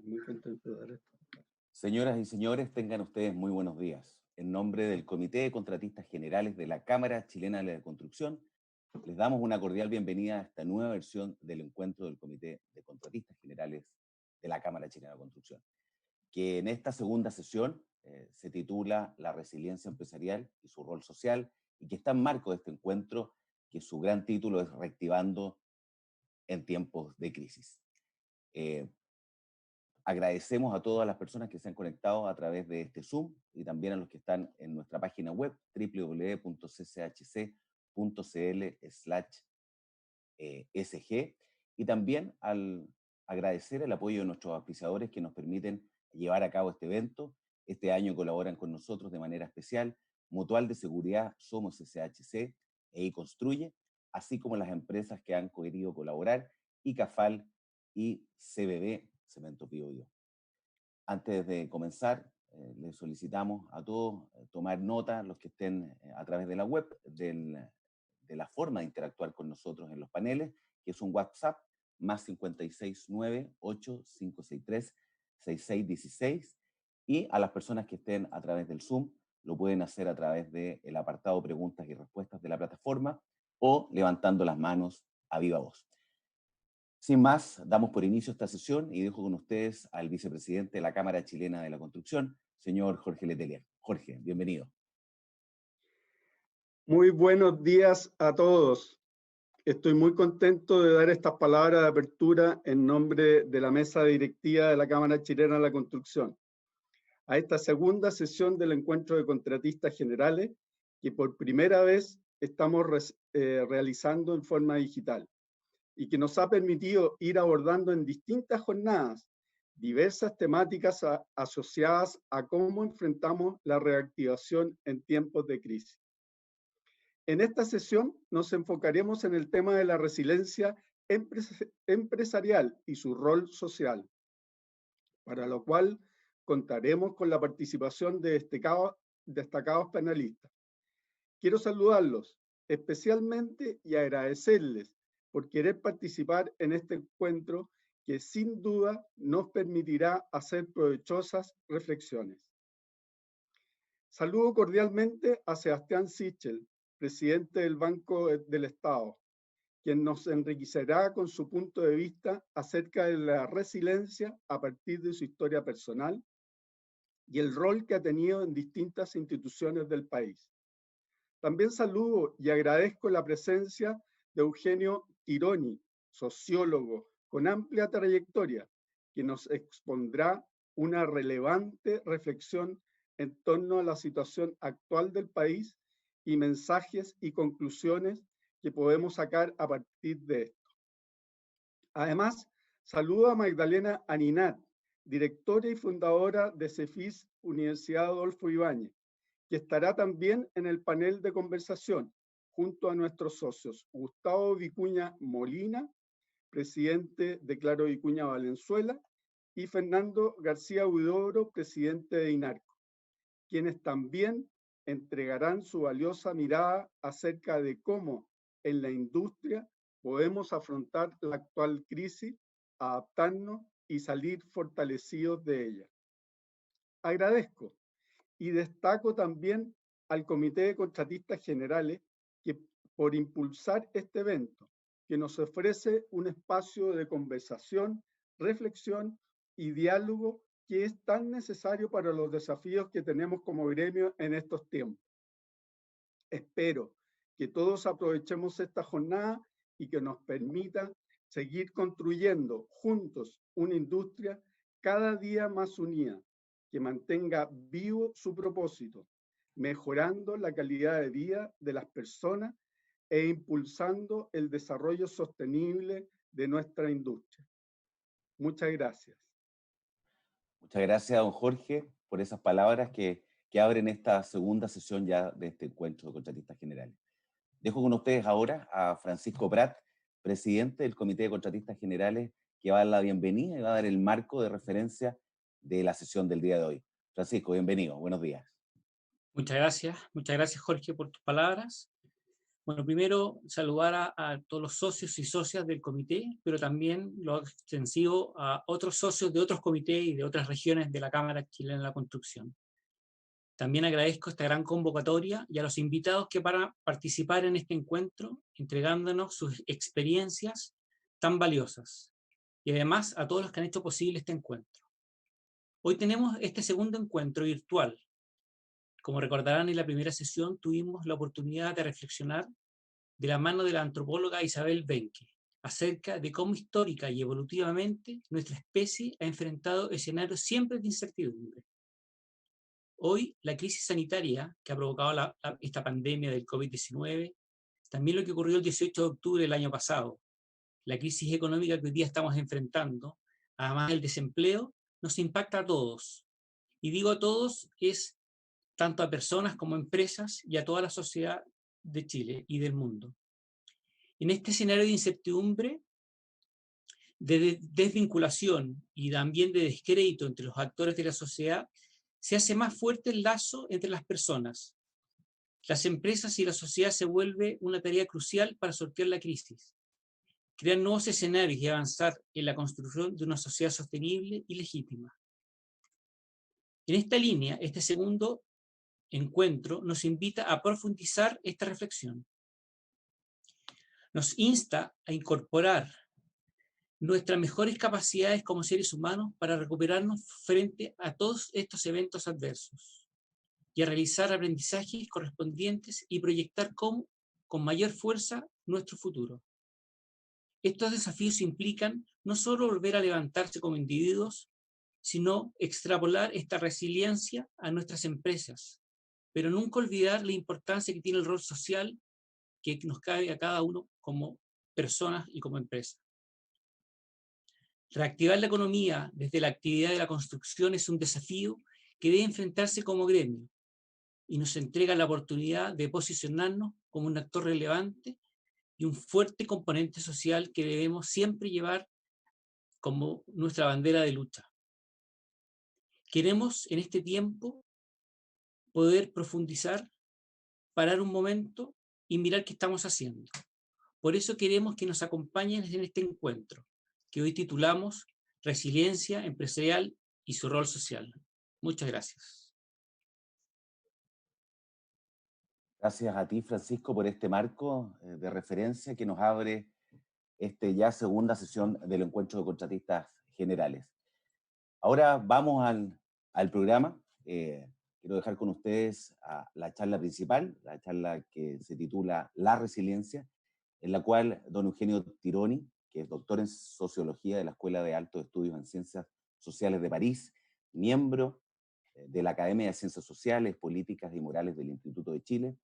Muy contento de dar esto. Señoras y señores, tengan ustedes muy buenos días. En nombre del Comité de Contratistas Generales de la Cámara Chilena de la Construcción, les damos una cordial bienvenida a esta nueva versión del encuentro del Comité de Contratistas Generales de la Cámara Chilena de la Construcción, que en esta segunda sesión se titula La resiliencia empresarial y su rol social, y que está en marco de este encuentro, que su gran título es Reactivando en tiempos de crisis. Agradecemos a todas las personas que se han conectado a través de este Zoom y también a los que están en nuestra página web www.cchc.cl/sg, y también al agradecer el apoyo de nuestros auspiciadores que nos permiten llevar a cabo este evento. Este año colaboran con nosotros de manera especial Mutual de Seguridad Somos SHC e iConstruye, así como las empresas que han querido colaborar, ICAFAL y CBB Cemento Pío. Antes de comenzar, les solicitamos a todos tomar nota, los que estén a través de la web, de la forma de interactuar con nosotros en los paneles, que es un WhatsApp más 569-8563-6616, y a las personas que estén a través del Zoom, lo pueden hacer a través del apartado preguntas y respuestas de la plataforma o levantando las manos a viva voz. Sin más, damos por inicio esta sesión y dejo con ustedes al vicepresidente de la Cámara Chilena de la Construcción, señor Jorge Letelier. Jorge, bienvenido. Muy buenos días a todos. Estoy muy contento de dar estas palabras de apertura en nombre de la mesa directiva de la Cámara Chilena de la Construcción a esta segunda sesión del encuentro de contratistas generales que por primera vez estamos realizando en forma digital y que nos ha permitido ir abordando en distintas jornadas diversas temáticas asociadas a cómo enfrentamos la reactivación en tiempos de crisis. En esta sesión nos enfocaremos en el tema de la resiliencia empresarial y su rol social, para lo cual contaremos con la participación de destacados panelistas. Quiero saludarlos especialmente y agradecerles por querer participar en este encuentro que sin duda nos permitirá hacer provechosas reflexiones. Saludo cordialmente a Sebastián Sichel, presidente del Banco del Estado, quien nos enriquecerá con su punto de vista acerca de la resiliencia a partir de su historia personal y el rol que ha tenido en distintas instituciones del país. También saludo y agradezco la presencia de Eugenio Tironi, sociólogo con amplia trayectoria, que nos expondrá una relevante reflexión en torno a la situación actual del país y mensajes y conclusiones que podemos sacar a partir de esto. Además, saludo a Magdalena Aninat, directora y fundadora de CEFIS Universidad Adolfo Ibáñez, que estará también en el panel de conversación, junto a nuestros socios Gustavo Vicuña Molina, presidente de Claro Vicuña Valenzuela, y Fernando García Huidobro, presidente de INARCO, quienes también entregarán su valiosa mirada acerca de cómo en la industria podemos afrontar la actual crisis, adaptarnos y salir fortalecidos de ella. Agradezco y destaco también al Comité de Contratistas Generales que por impulsar este evento, que nos ofrece un espacio de conversación, reflexión y diálogo que es tan necesario para los desafíos que tenemos como gremio en estos tiempos. Espero que todos aprovechemos esta jornada y que nos permita seguir construyendo juntos una industria cada día más unida, que mantenga vivo su propósito, mejorando la calidad de vida de las personas e impulsando el desarrollo sostenible de nuestra industria. Muchas gracias. Muchas gracias, don Jorge, por esas palabras que abren esta segunda sesión ya de este encuentro de contratistas generales. Dejo con ustedes ahora a Francisco Prat, presidente del Comité de Contratistas Generales, que va a dar la bienvenida y va a dar el marco de referencia de la sesión del día de hoy. Francisco, bienvenido, buenos días. Muchas gracias Jorge por tus palabras. Bueno, primero saludar a todos los socios y socias del comité, pero también lo extensivo a otros socios de otros comités y de otras regiones de la Cámara Chilena de la Construcción. También agradezco esta gran convocatoria y a los invitados que para participar en este encuentro, entregándonos sus experiencias tan valiosas. Y además a todos los que han hecho posible este encuentro. Hoy tenemos este segundo encuentro virtual. Como recordarán, en la primera sesión tuvimos la oportunidad de reflexionar de la mano de la antropóloga Isabel Benke acerca de cómo histórica y evolutivamente nuestra especie ha enfrentado escenarios siempre de incertidumbre. Hoy, la crisis sanitaria que ha provocado esta pandemia del COVID-19, también lo que ocurrió el 18 de octubre del año pasado, la crisis económica que hoy día estamos enfrentando, además del desempleo, nos impacta a todos. Y digo a todos, es tanto a personas como a empresas y a toda la sociedad de Chile y del mundo. En este escenario de incertidumbre, de desvinculación y también de descrédito entre los actores de la sociedad, se hace más fuerte el lazo entre las personas. Las empresas y la sociedad se vuelve una tarea crucial para sortear la crisis, crear nuevos escenarios y avanzar en la construcción de una sociedad sostenible y legítima. En esta línea, este segundo encuentro nos invita a profundizar esta reflexión. Nos insta a incorporar nuestras mejores capacidades como seres humanos para recuperarnos frente a todos estos eventos adversos y a realizar aprendizajes correspondientes y proyectar con mayor fuerza nuestro futuro. Estos desafíos implican no solo volver a levantarse como individuos, sino extrapolar esta resiliencia a nuestras empresas, pero nunca olvidar la importancia que tiene el rol social que nos cabe a cada uno como personas y como empresa. Reactivar la economía desde la actividad de la construcción es un desafío que debe enfrentarse como gremio y nos entrega la oportunidad de posicionarnos como un actor relevante y un fuerte componente social que debemos siempre llevar como nuestra bandera de lucha. Queremos en este tiempo poder profundizar, parar un momento y mirar qué estamos haciendo. Por eso queremos que nos acompañen en este encuentro, que hoy titulamos Resiliencia Empresarial y su rol social. Muchas gracias. Gracias a ti, Francisco, por este marco de referencia que nos abre ya segunda sesión del encuentro de contratistas generales. Ahora vamos al programa. Quiero dejar con ustedes la charla principal, la charla que se titula La Resiliencia, en la cual don Eugenio Tironi, que es doctor en Sociología de la Escuela de Altos Estudios en Ciencias Sociales de París, miembro de la Academia de Ciencias Sociales, Políticas y Morales del Instituto de Chile,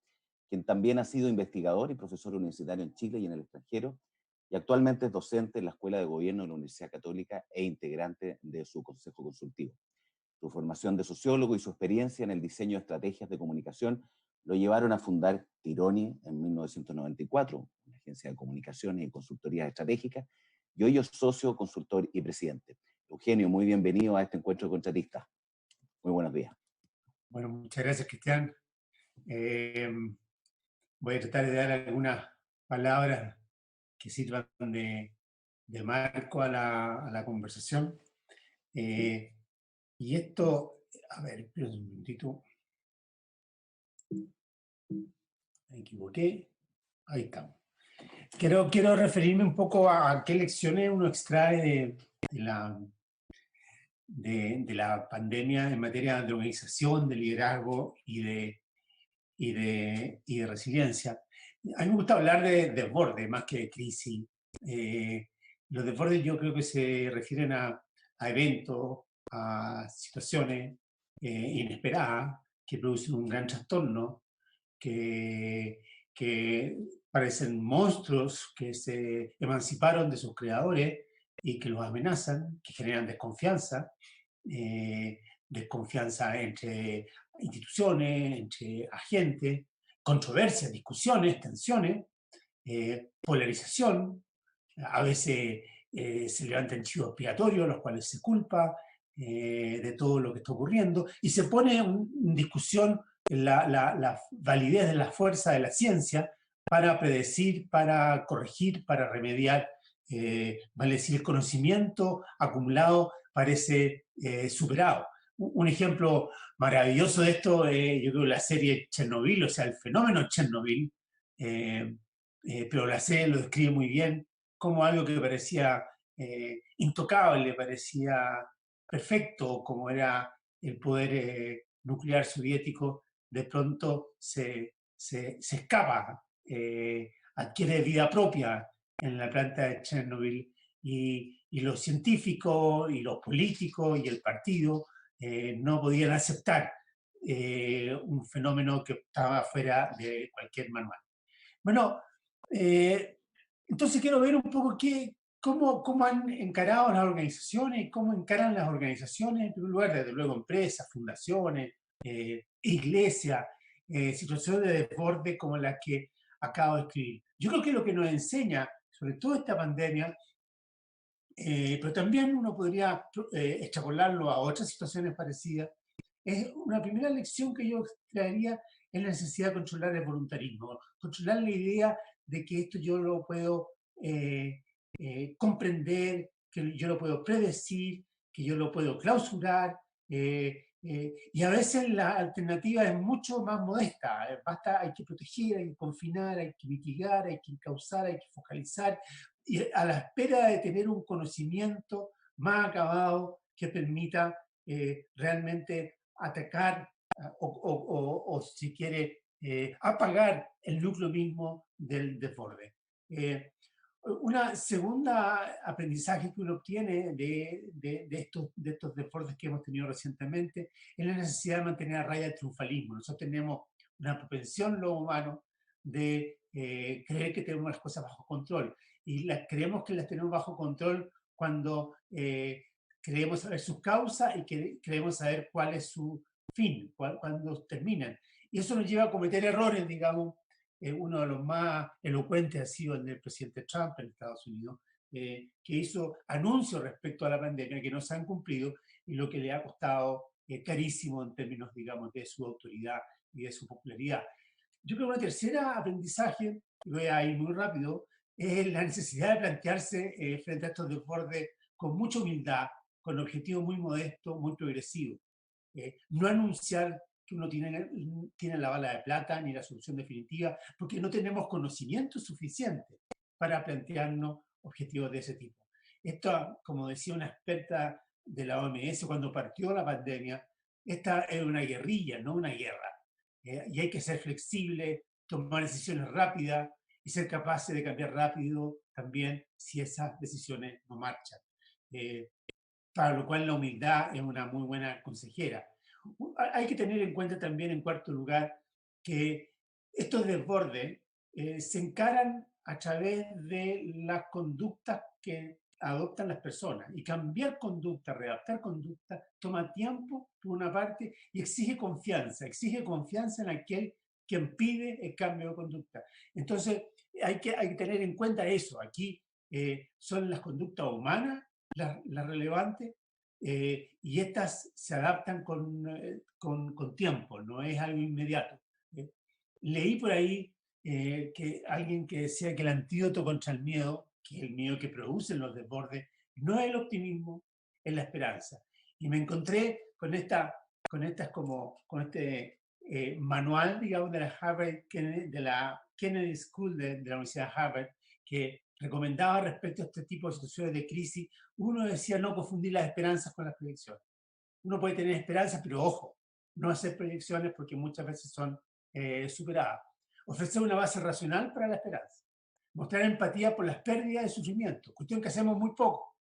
quien también ha sido investigador y profesor universitario en Chile y en el extranjero, y actualmente es docente en la Escuela de Gobierno de la Universidad Católica e integrante de su consejo consultivo. Su formación de sociólogo y su experiencia en el diseño de estrategias de comunicación lo llevaron a fundar Tironi en 1994, una agencia de comunicaciones y consultorías estratégicas, y hoy es socio, consultor y presidente. Eugenio, muy bienvenido a este encuentro de contratistas. Muy buenos días. Bueno, muchas gracias, Cristian. Voy a tratar de dar algunas palabras que sirvan de marco a la conversación. Y esto, a ver, espera un momentito. Me equivoqué. Ahí estamos. Quiero referirme un poco a qué lecciones uno extrae de la pandemia en materia de organización, de liderazgo y de resiliencia. A mí me gusta hablar de desborde más que de crisis. Los desbordes yo creo que se refieren a eventos, a situaciones inesperadas que producen un gran trastorno, que parecen monstruos que se emanciparon de sus creadores y que los amenazan, que generan desconfianza, desconfianza entre instituciones, entre agentes, controversias, discusiones, tensiones, polarización. A veces se levantan chivos expiatorios, los cuales se culpa de todo lo que está ocurriendo, y se pone en discusión la validez de la fuerza de la ciencia para predecir, para corregir, para remediar. Vale decir, el conocimiento acumulado parece superado. Un ejemplo maravilloso de esto, yo creo, la serie Chernobyl, o sea, el fenómeno Chernobyl, pero la serie lo describe muy bien como algo que parecía intocable, parecía perfecto, como era el poder nuclear soviético, de pronto se escapa, adquiere vida propia en la planta de Chernobyl, y los científicos y los políticos y el partido no podían aceptar un fenómeno que estaba fuera de cualquier manual. Bueno, entonces quiero ver un poco cómo han encarado las organizaciones, cómo encaran las organizaciones, en primer lugar, desde luego empresas, fundaciones, iglesias, situaciones de desborde como las que acabo de escribir. Yo creo que lo que nos enseña, sobre todo esta pandemia, pero también uno podría extrapolarlo a otras situaciones parecidas, es una primera lección que yo traería es la necesidad de controlar el voluntarismo, controlar la idea de que esto yo lo puedo comprender, que yo lo puedo predecir, que yo lo puedo clausurar, y a veces la alternativa es mucho más modesta. Basta, hay que proteger, hay que confinar, hay que mitigar, hay que encauzar, hay que focalizar, y a la espera de tener un conocimiento más acabado que permita realmente atacar o si quiere, apagar el núcleo mismo del desborde. Una segunda aprendizaje que uno obtiene de estos desbordes que hemos tenido recientemente es la necesidad de mantener a raya el triunfalismo. Nosotros tenemos una propensión, los humanos, de creer que tenemos las cosas bajo control. Y creemos que las tenemos bajo control cuando creemos saber sus causas y que creemos saber cuál es su fin, cuando terminan. Y eso nos lleva a cometer errores, digamos. Uno de los más elocuentes ha sido el del presidente Trump en Estados Unidos, que hizo anuncios respecto a la pandemia que no se han cumplido y lo que le ha costado carísimo en términos, digamos, de su autoridad y de su popularidad. Yo creo que una tercera aprendizaje, y voy a ir muy rápido, es la necesidad de plantearse frente a estos desbordes con mucha humildad, con objetivos muy modestos, muy progresivos. No anunciar que uno tiene la bala de plata ni la solución definitiva, porque no tenemos conocimiento suficiente para plantearnos objetivos de ese tipo. Esto, como decía una experta de la OMS cuando partió la pandemia, esta es una guerrilla, no una guerra. Y hay que ser flexible, tomar decisiones rápidas y ser capaces de cambiar rápido también si esas decisiones no marchan. Para lo cual la humildad es una muy buena consejera. Hay que tener en cuenta también, en cuarto lugar, que estos desbordes se encaran a través de las conductas que adoptan las personas. Y cambiar conducta, readaptar conducta, toma tiempo, por una parte, y exige confianza en aquel quien pide el cambio de conducta. Entonces, hay que tener en cuenta eso. Aquí son las conductas humanas las relevantes, y estas se adaptan con tiempo, no es algo inmediato. Leí por ahí que alguien que decía que el antídoto contra el miedo, que es el miedo que producen los desbordes, no es el optimismo, es la esperanza. Y me encontré con este manual, digamos, de la Kennedy School de la Universidad de Harvard, que recomendaba respecto a este tipo de situaciones de crisis. Uno decía no confundir las esperanzas con las proyecciones. Uno puede tener esperanzas, pero ojo, no hacer proyecciones porque muchas veces son superadas. Ofrecer una base racional para la esperanza. Mostrar empatía por las pérdidas y sufrimientos, cuestión que hacemos muy poco.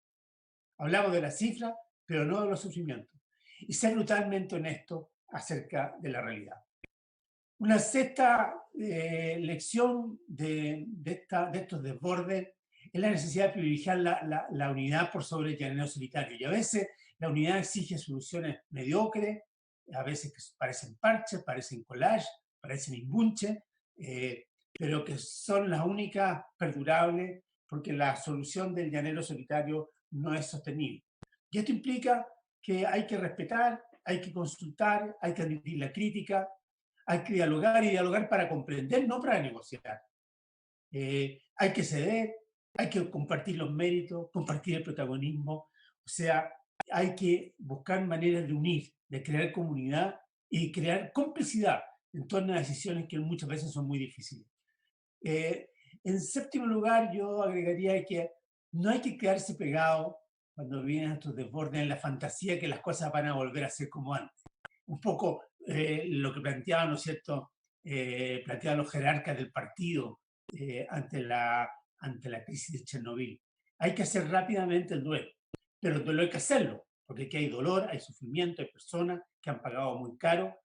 Hablamos de las cifras, pero no de los sufrimientos. Y ser brutalmente honesto acerca de la realidad. Una sexta lección de estos desbordes es la necesidad de privilegiar la unidad por sobre el llanero solitario. Y a veces la unidad exige soluciones mediocres, a veces que parecen parches, parecen collage, parecen imbunches, pero que son las únicas perdurables porque la solución del llanero solitario no es sostenible. Y esto implica que hay que respetar, hay que consultar, hay que admitir la crítica, hay que dialogar y dialogar para comprender, no para negociar. Hay que ceder, hay que compartir los méritos, compartir el protagonismo, o sea, hay que buscar maneras de unir, de crear comunidad y crear complicidad en torno a decisiones que muchas veces son muy difíciles. En séptimo lugar, yo agregaría que no hay que quedarse pegado cuando vienen estos desbordes en la fantasía que las cosas van a volver a ser como antes. Un poco lo que planteaban, ¿no es cierto?, planteaban los jerarcas del partido ante la crisis de Chernobyl. Hay que hacer rápidamente el duelo, pero el duelo hay que hacerlo, porque aquí hay dolor, hay sufrimiento, hay personas que han pagado muy caro.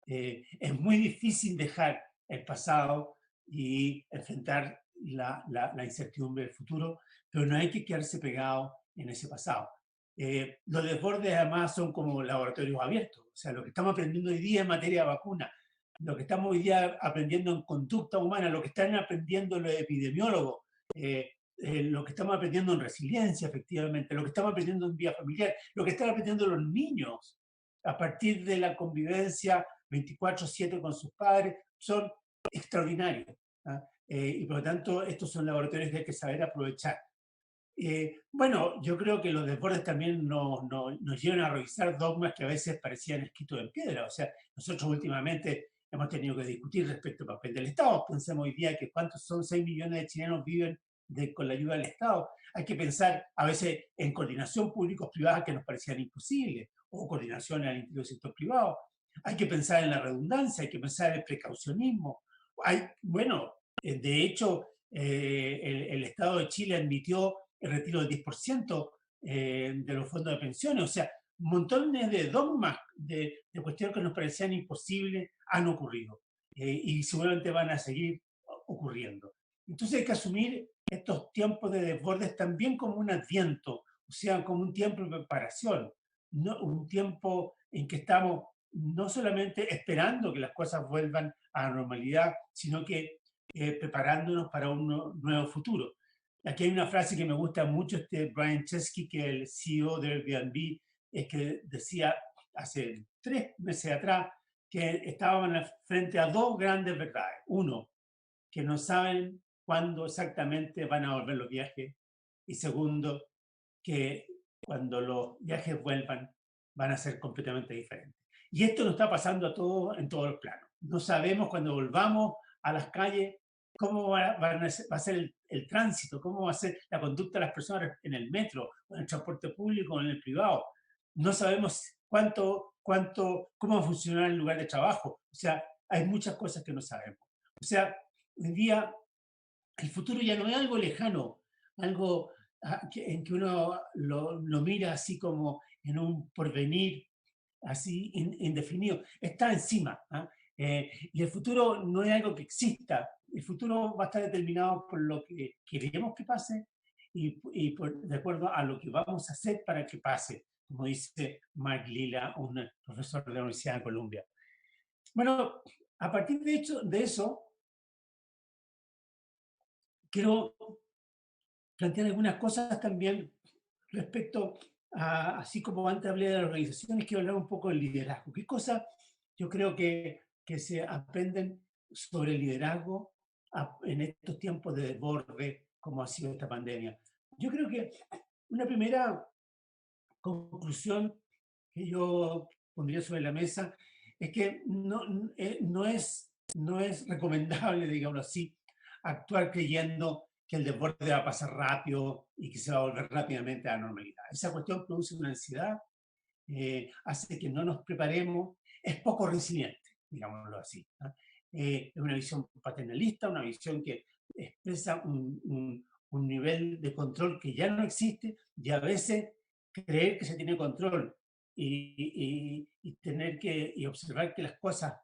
Es muy difícil dejar el pasado y enfrentar la incertidumbre del futuro, pero no hay que quedarse pegado en ese pasado. Los desbordes además son como laboratorios abiertos, o sea, lo que estamos aprendiendo hoy día en materia de vacuna, lo que estamos hoy día aprendiendo en conducta humana, lo que están aprendiendo los epidemiólogos, lo que estamos aprendiendo en resiliencia, efectivamente, lo que estamos aprendiendo en vida familiar, lo que están aprendiendo los niños a partir de la convivencia 24/7 con sus padres, son extraordinarios. Y por lo tanto, estos son laboratorios que hay que saber aprovechar. Bueno, yo creo que los desbordes también nos llevan a revisar dogmas que a veces parecían escritos en piedra. O sea, nosotros últimamente hemos tenido que discutir respecto al papel del Estado. Pensemos hoy día que cuántos son 6 millones de chilenos viven con la ayuda del Estado. Hay que pensar a veces en coordinación públicos-privada que nos parecían imposibles, o coordinación al interior del sector privado. Hay que pensar en la redundancia, hay que pensar en el precaucionismo. Bueno, de hecho, el Estado de Chile admitió el retiro del 10% de los fondos de pensiones. O sea, montones de dogmas, de cuestiones que nos parecían imposibles han ocurrido y seguramente van a seguir ocurriendo. Entonces hay que asumir estos tiempos de desbordes también como un adviento, o sea, como un tiempo de preparación, no, un tiempo en que estamos no solamente esperando que las cosas vuelvan a la normalidad, sino que preparándonos para un nuevo futuro. Aquí hay una frase que me gusta mucho, Brian Chesky, que es el CEO de Airbnb, es que decía hace 3 meses atrás que estaban frente a 2 grandes verdades. Uno, que no saben cuándo exactamente van a volver los viajes. Y segundo, que cuando los viajes vuelvan van a ser completamente diferentes. Y esto nos está pasando a todos en todos los planos. No sabemos cuando volvamos a las calles cómo va a ser el tránsito, cómo va a ser la conducta de las personas en el metro, en el transporte público, en el privado. No sabemos cómo va a funcionar el lugar de trabajo. O sea, hay muchas cosas que no sabemos. O sea, hoy día el futuro ya no es algo lejano, algo en que uno lo mira así como en un porvenir así indefinido. Está encima. Y el futuro no es algo que exista. El futuro va a estar determinado por lo que queremos que pase y de acuerdo a lo que vamos a hacer para que pase, como dice Mark Lilla, un profesor de la Universidad de Columbia. Bueno, a partir de eso, quiero plantear algunas cosas también respecto a, así como antes hablé de las organizaciones, quiero hablar un poco del liderazgo. ¿Qué cosas yo creo que se aprenden sobre el liderazgo en estos tiempos de desborde como ha sido esta pandemia? Yo creo que una primera conclusión que yo pondría sobre la mesa es que no es recomendable, digamos así, actuar creyendo que el desborde va a pasar rápido y que se va a volver rápidamente a la normalidad. Esa cuestión produce una ansiedad, hace que no nos preparemos, es poco resiliente, digámoslo así. Es una visión paternalista, una visión que expresa un nivel de control que ya no existe y a veces creer que se tiene control y tener y observar que las cosas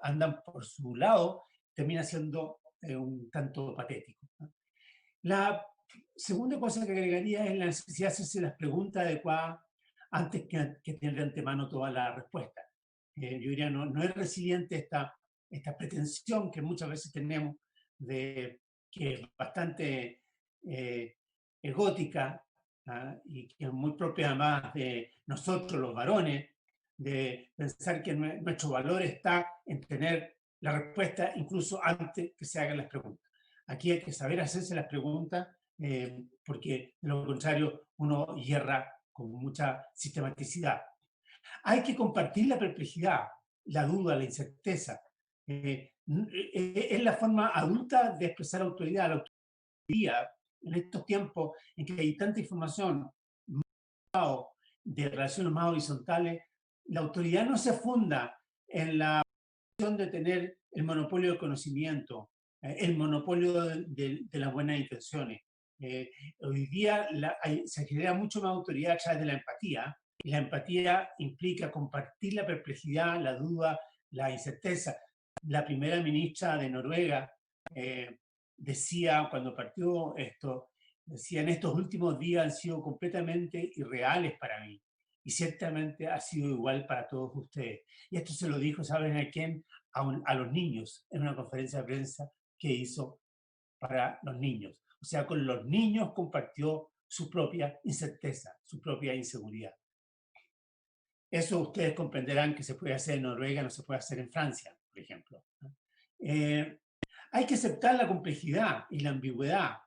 andan por su lado termina siendo un tanto patético. La segunda cosa que agregaría es la necesidad de hacerse las preguntas adecuadas antes que tener de antemano toda la respuesta. Yo diría, no es resiliente esta pretensión que muchas veces tenemos, que es bastante egótica y que es muy propia además de nosotros los varones, de pensar que nuestro valor está en tener la respuesta incluso antes que se hagan las preguntas. Aquí hay que saber hacerse las preguntas porque de lo contrario uno hierra con mucha sistematicidad. Hay que compartir la perplejidad, la duda, la incerteza. Es la forma adulta de expresar autoridad. La autoridad, en estos tiempos en que hay tanta información de relaciones más horizontales, la autoridad no se funda en la posición de tener el monopolio del conocimiento, el monopolio de las buenas intenciones. Hoy día se genera mucho más autoridad a través de la empatía, y la empatía implica compartir la perplejidad, la duda, la incerteza. La primera ministra de Noruega decía, cuando partió esto, decía, en estos últimos días han sido completamente irreales para mí, y ciertamente ha sido igual para todos ustedes. Y esto se lo dijo, ¿saben a quién? A los niños, en una conferencia de prensa que hizo para los niños. O sea, con los niños compartió su propia incerteza, su propia inseguridad. Eso ustedes comprenderán que se puede hacer en Noruega, no se puede hacer en Francia, por ejemplo. Hay que aceptar la complejidad y la ambigüedad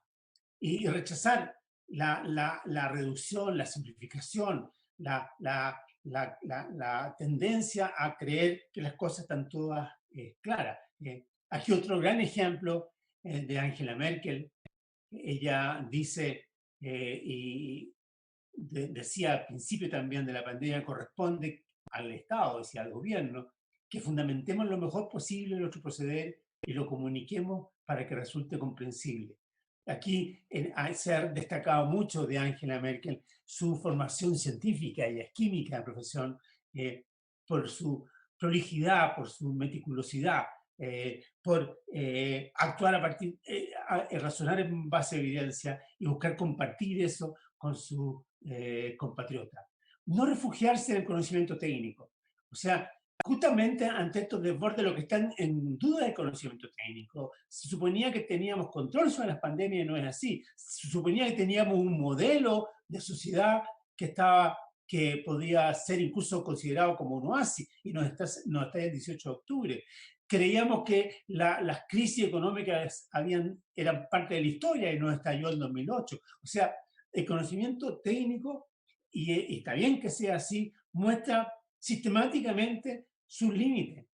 y rechazar la reducción, la simplificación, la tendencia a creer que las cosas están todas claras. Aquí otro gran ejemplo de Angela Merkel. Ella dice, y decía al principio también de la pandemia, corresponde al Estado, decía al gobierno, que fundamentemos lo mejor posible nuestro proceder y lo comuniquemos para que resulte comprensible. Aquí se ha destacado mucho de Angela Merkel su formación científica, ella es química de profesión, por su prolijidad, por su meticulosidad, por actuar a partir, razonar en base a evidencia y buscar compartir eso con su compatriota. No refugiarse en el conocimiento técnico. O sea, justamente ante estos desbordes, lo que están en duda es el conocimiento técnico. Se suponía que teníamos control sobre las pandemias y no es así. Se suponía que teníamos un modelo de sociedad que podía ser incluso considerado como un oasis, y nos está el 18 de octubre. Creíamos que las crisis económicas eran parte de la historia y nos estalló en 2008. O sea, el conocimiento técnico, y está bien que sea así, muestra sistemáticamente sus límites.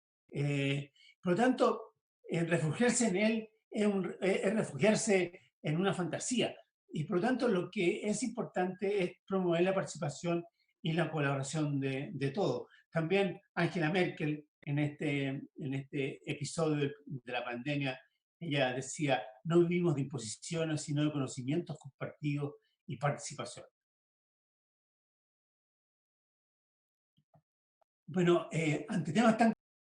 Por lo tanto, refugiarse en él es refugiarse en una fantasía. Y por lo tanto, lo que es importante es promover la participación y la colaboración de todos. También Angela Merkel, en este episodio de la pandemia, ella decía, no vivimos de imposiciones, sino de conocimientos compartidos y participación. Bueno, ante temas tan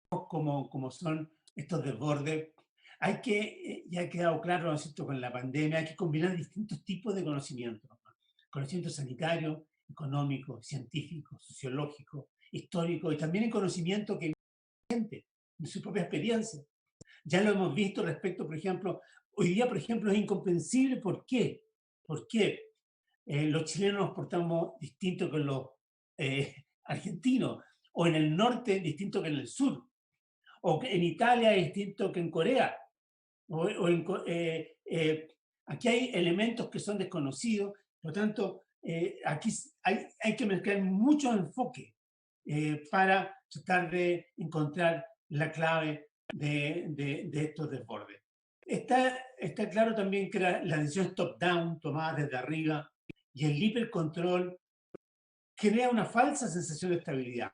como son estos desbordes, ya ha quedado claro, ¿no es cierto?, con la pandemia, hay que combinar distintos tipos de conocimiento. Conocimiento sanitario, económico, científico, sociológico, histórico, y también el conocimiento que gente de su propia experiencia. Ya lo hemos visto respecto, por ejemplo, hoy día, por ejemplo, es incomprensible por qué. ¿Por qué los chilenos nos portamos distinto que los argentinos? O en el norte distinto que en el sur. O en Italia distinto que en Corea. Aquí hay elementos que son desconocidos, por lo tanto, aquí hay que mezclar mucho enfoque para tratar de encontrar la clave de estos desbordes. Está claro también que las decisiones top-down, tomadas desde arriba, y el hipercontrol crea una falsa sensación de estabilidad.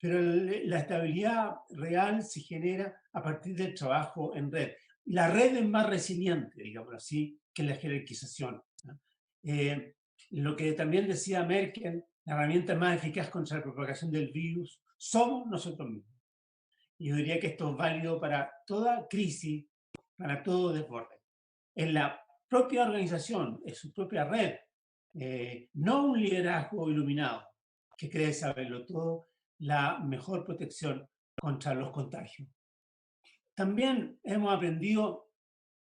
Pero la estabilidad real se genera a partir del trabajo en red. La red es más resiliente, digamos así, que la jerarquización. Lo que también decía Merkel, la herramienta más eficaz contra la propagación del virus somos nosotros mismos. Y yo diría que esto es válido para toda crisis, para todo desborde. En la propia organización, en su propia red, no un liderazgo iluminado que cree saberlo todo, la mejor protección contra los contagios. También hemos aprendido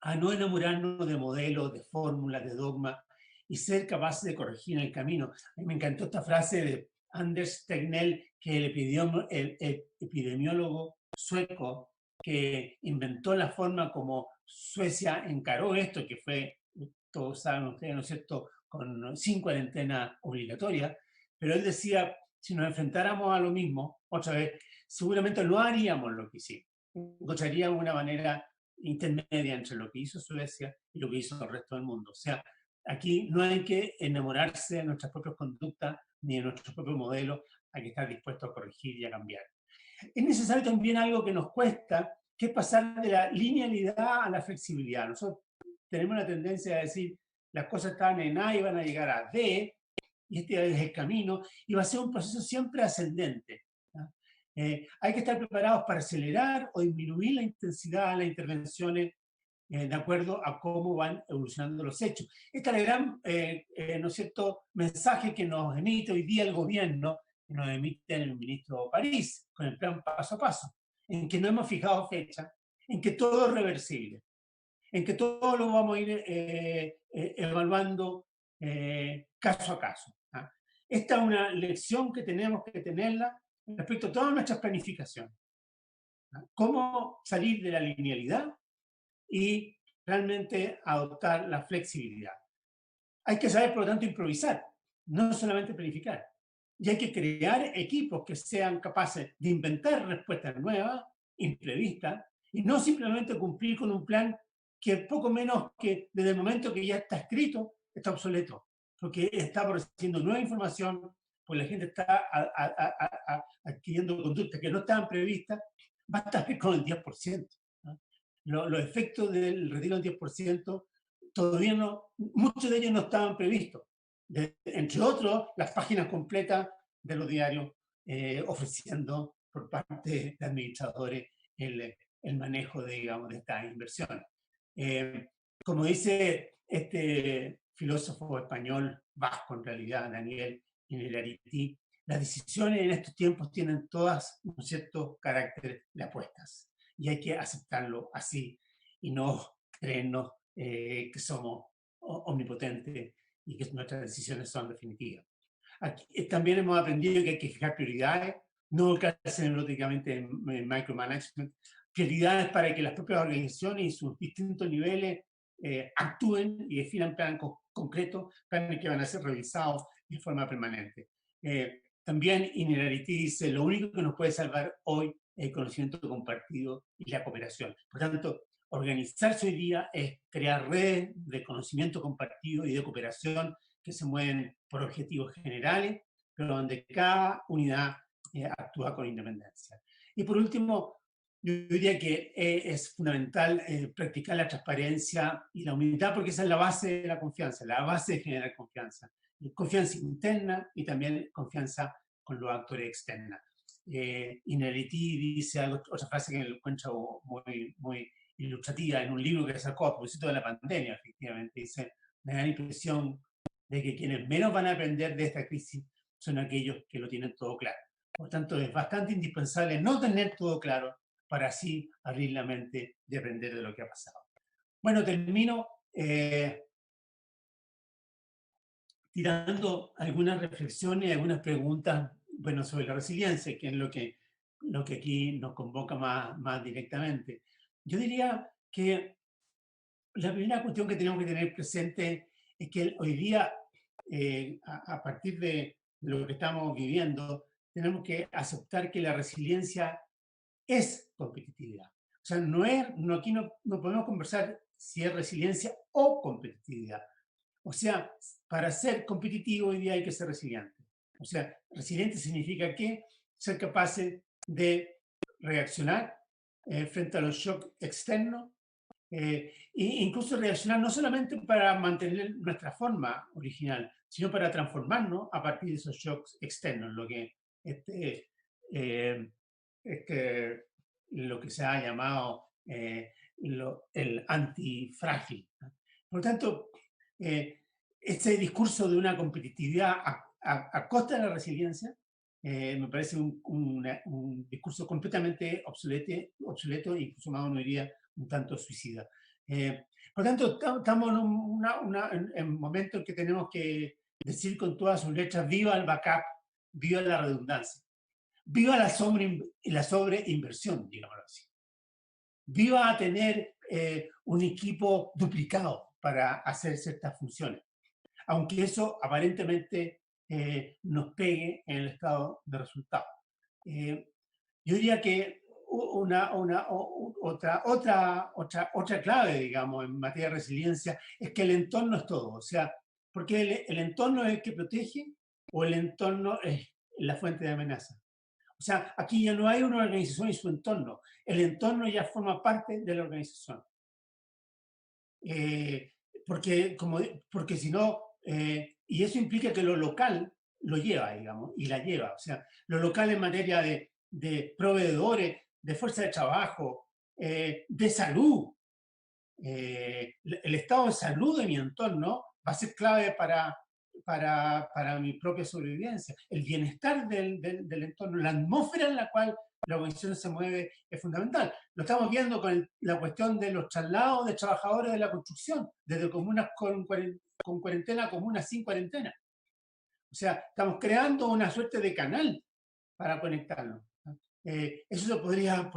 a no enamorarnos de modelos, de fórmulas, de dogmas, y ser capaces de corregir en el camino. A mí me encantó esta frase de Anders Tegnell, que es el epidemiólogo sueco que inventó la forma como Suecia encaró esto, que fue, todos saben ustedes, ¿no es cierto?, sin cuarentena obligatoria, pero él decía, si nos enfrentáramos a lo mismo, otra vez, seguramente no haríamos lo que hicimos. Encontraríamos una manera intermedia entre lo que hizo Suecia y lo que hizo el resto del mundo. O sea, aquí no hay que enamorarse de nuestras propias conductas ni de nuestro propio modelo, hay que estar dispuesto a corregir y a cambiar. Es necesario también algo que nos cuesta, que es pasar de la linealidad a la flexibilidad. Nosotros tenemos la tendencia a decir, las cosas están en A y van a llegar a D, y este es el camino, y va a ser un proceso siempre ascendente. Hay que estar preparados para acelerar o disminuir la intensidad de las intervenciones de acuerdo a cómo van evolucionando los hechos. Este es el gran ¿no es cierto?, mensaje que nos emite hoy día el gobierno, que nos emite el ministro París, con el plan paso a paso, en que no hemos fijado fecha, en que todo es reversible, en que todo lo vamos a ir evaluando caso a caso. Esta es una lección que tenemos que tenerla respecto a todas nuestras planificaciones. Cómo salir de la linealidad y realmente adoptar la flexibilidad. Hay que saber, por lo tanto, improvisar, no solamente planificar. Y hay que crear equipos que sean capaces de inventar respuestas nuevas, imprevistas, y no simplemente cumplir con un plan que poco menos que desde el momento que ya está escrito, está obsoleto, porque está apareciendo nueva información, pues la gente está adquiriendo conductas que no estaban previstas, basta ver con el 10%. Los efectos del retiro del 10% todavía no, muchos de ellos no estaban previstos. Entre otros, las páginas completas de los diarios ofreciendo por parte de administradores el manejo de, digamos, de estas inversiones. Como dice este filósofo español, vasco en realidad, Daniel Innerarity, las decisiones en estos tiempos tienen todas un cierto carácter de apuestas. Y hay que aceptarlo así y no creernos que somos omnipotentes y que nuestras decisiones son definitivas. Aquí, también hemos aprendido que hay que fijar prioridades, no caerse neuróticamente en micromanagement, prioridades para que las propias organizaciones y sus distintos niveles actúen y definan planes concretos, planes que van a ser revisados de forma permanente. También Innerarity dice, lo único que nos puede salvar hoy es el conocimiento compartido y la cooperación. Por tanto, organizarse hoy día es crear redes de conocimiento compartido y de cooperación que se mueven por objetivos generales, pero donde cada unidad actúa con independencia. Y por último, yo diría que es fundamental practicar la transparencia y la humildad, porque esa es la base de la confianza, la base de generar confianza. Confianza interna y también confianza con los actores externos. Innerarity dice algo, otra frase que encuentro muy ilustrativa en un libro que sacó a propósito de la pandemia, efectivamente. Dice, me da la impresión de que quienes menos van a aprender de esta crisis son aquellos que lo tienen todo claro. Por tanto, es bastante indispensable no tener todo claro para así abrir la mente de aprender de lo que ha pasado. Bueno, termino tirando algunas reflexiones, algunas preguntas, bueno, sobre la resiliencia, que es lo que aquí nos convoca más directamente. Yo diría que la primera cuestión que tenemos que tener presente es que hoy día, a partir de lo que estamos viviendo, tenemos que aceptar que la resiliencia es competitividad. O sea, aquí no podemos conversar si es resiliencia o competitividad. O sea, para ser competitivo hoy día hay que ser resiliente. O sea, resiliente significa que ser capaces de reaccionar frente a los shocks externos e incluso reaccionar no solamente para mantener nuestra forma original, sino para transformarnos a partir de esos shocks externos, lo que lo que se ha llamado el antifrágil. Por lo tanto, este discurso de una competitividad a costa de la resiliencia me parece un discurso completamente obsoleto y incluso más uno diría un tanto suicida. Por lo tanto, estamos en un momento en que tenemos que decir con todas sus letras, viva el backup, viva la redundancia, viva la sobreinversión, digámoslo así. viva a tener un equipo duplicado para hacer ciertas funciones, aunque eso aparentemente nos pegue en el estado de resultado. Yo diría que otra clave, digamos, en materia de resiliencia es que el entorno es todo. O sea, porque el entorno es el que protege o el entorno es la fuente de amenaza. O sea, aquí ya no hay una organización y su entorno. El entorno ya forma parte de la organización. Porque si no, y eso implica que lo local lo lleva, digamos, y la lleva. O sea, lo local en materia de proveedores, de fuerza de trabajo, de salud. El estado de salud de mi entorno va a ser clave para mi propia sobrevivencia. El bienestar del entorno, la atmósfera en la cual la organización se mueve es fundamental. Lo estamos viendo con la cuestión de los traslados de trabajadores de la construcción, desde comunas con cuarentena a comunas sin cuarentena. O sea, estamos creando una suerte de canal para conectarnos. Eso se podría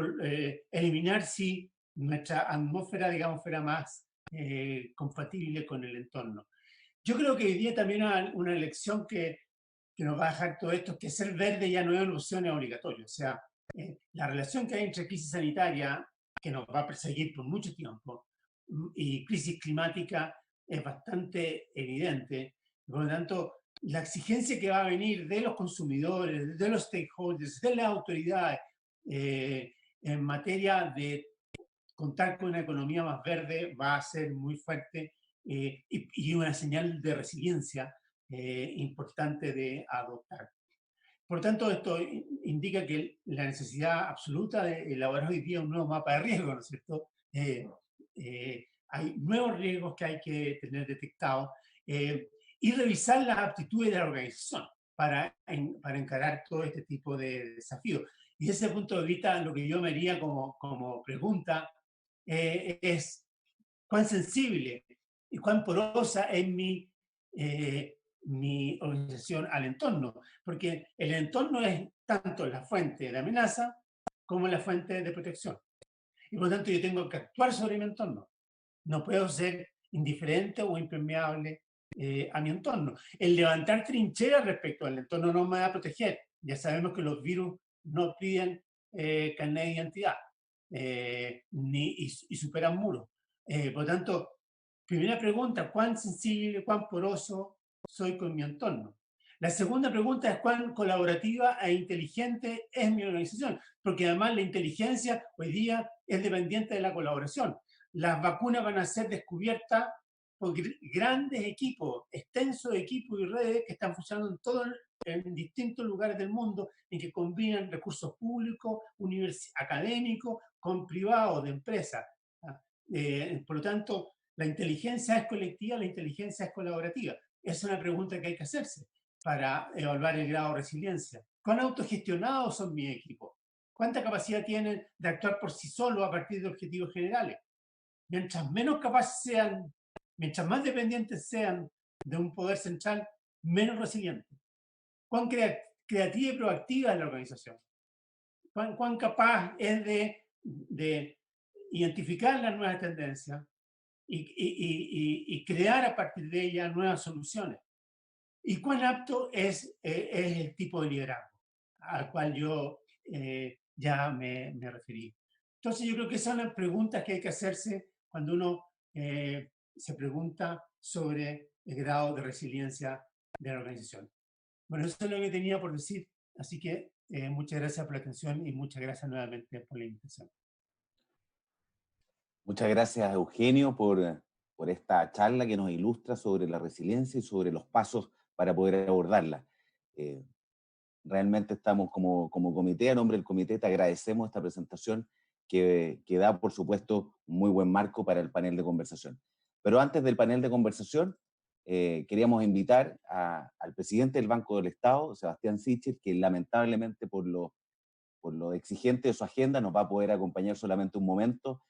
eliminar si nuestra atmósfera, digamos, fuera más compatible con el entorno. Yo creo que hoy día también una lección que nos va a dejar todo esto, que ser verde ya no es una opción obligatoria. O sea, la relación que hay entre crisis sanitaria, que nos va a perseguir por mucho tiempo, y crisis climática es bastante evidente. Por lo tanto, la exigencia que va a venir de los consumidores, de los stakeholders, de las autoridades, en materia de contar con una economía más verde va a ser muy fuerte y una señal de resiliencia importante de adoptar. Por tanto, esto indica que la necesidad absoluta de elaborar hoy día un nuevo mapa de riesgo, ¿no es cierto? Hay nuevos riesgos que hay que tener detectados y revisar las aptitudes de la organización para encarar todo este tipo de desafíos. Y desde ese punto de vista, lo que yo me haría como pregunta es cuán sensible y cuán porosa es mi organización al entorno, porque el entorno es tanto la fuente de amenaza como la fuente de protección. Y por lo tanto yo tengo que actuar sobre mi entorno. No puedo ser indiferente o impermeable a mi entorno. El levantar trincheras respecto al entorno no me va a proteger. Ya sabemos que los virus no piden carnet de identidad y superan muros. Por lo tanto, primera pregunta, ¿cuán sensible, cuán poroso soy con mi entorno? La segunda pregunta es cuán colaborativa e inteligente es mi organización, porque además la inteligencia hoy día es dependiente de la colaboración. Las vacunas van a ser descubiertas por grandes equipos, extensos equipos y redes que están funcionando en distintos lugares del mundo y que combinan recursos públicos, académicos, con privados de empresas. Por lo tanto, la inteligencia es colectiva, la inteligencia es colaborativa. Es una pregunta que hay que hacerse para evaluar el grado de resiliencia. ¿Cuán autogestionados son mis equipos? ¿Cuánta capacidad tienen de actuar por sí solos a partir de objetivos generales? Mientras menos capaces sean, mientras más dependientes sean de un poder central, menos resilientes. ¿Cuán creativa y proactiva es la organización? ¿Cuán capaz es de identificar las nuevas tendencias y crear a partir de ellas nuevas soluciones? ¿Y cuán apto es el tipo de liderazgo al cual yo ya me referí? Entonces yo creo que son las preguntas que hay que hacerse cuando uno se pregunta sobre el grado de resiliencia de la organización. Bueno, eso es lo que tenía por decir, así que muchas gracias por la atención y muchas gracias nuevamente por la invitación. Muchas gracias, Eugenio, por esta charla que nos ilustra sobre la resiliencia y sobre los pasos para poder abordarla. Realmente estamos como comité, a nombre del comité, te agradecemos esta presentación que da, por supuesto, un muy buen marco para el panel de conversación. Pero antes del panel de conversación, queríamos invitar al presidente del Banco del Estado, Sebastián Sichel, que lamentablemente por lo exigente de su agenda nos va a poder acompañar solamente un momento.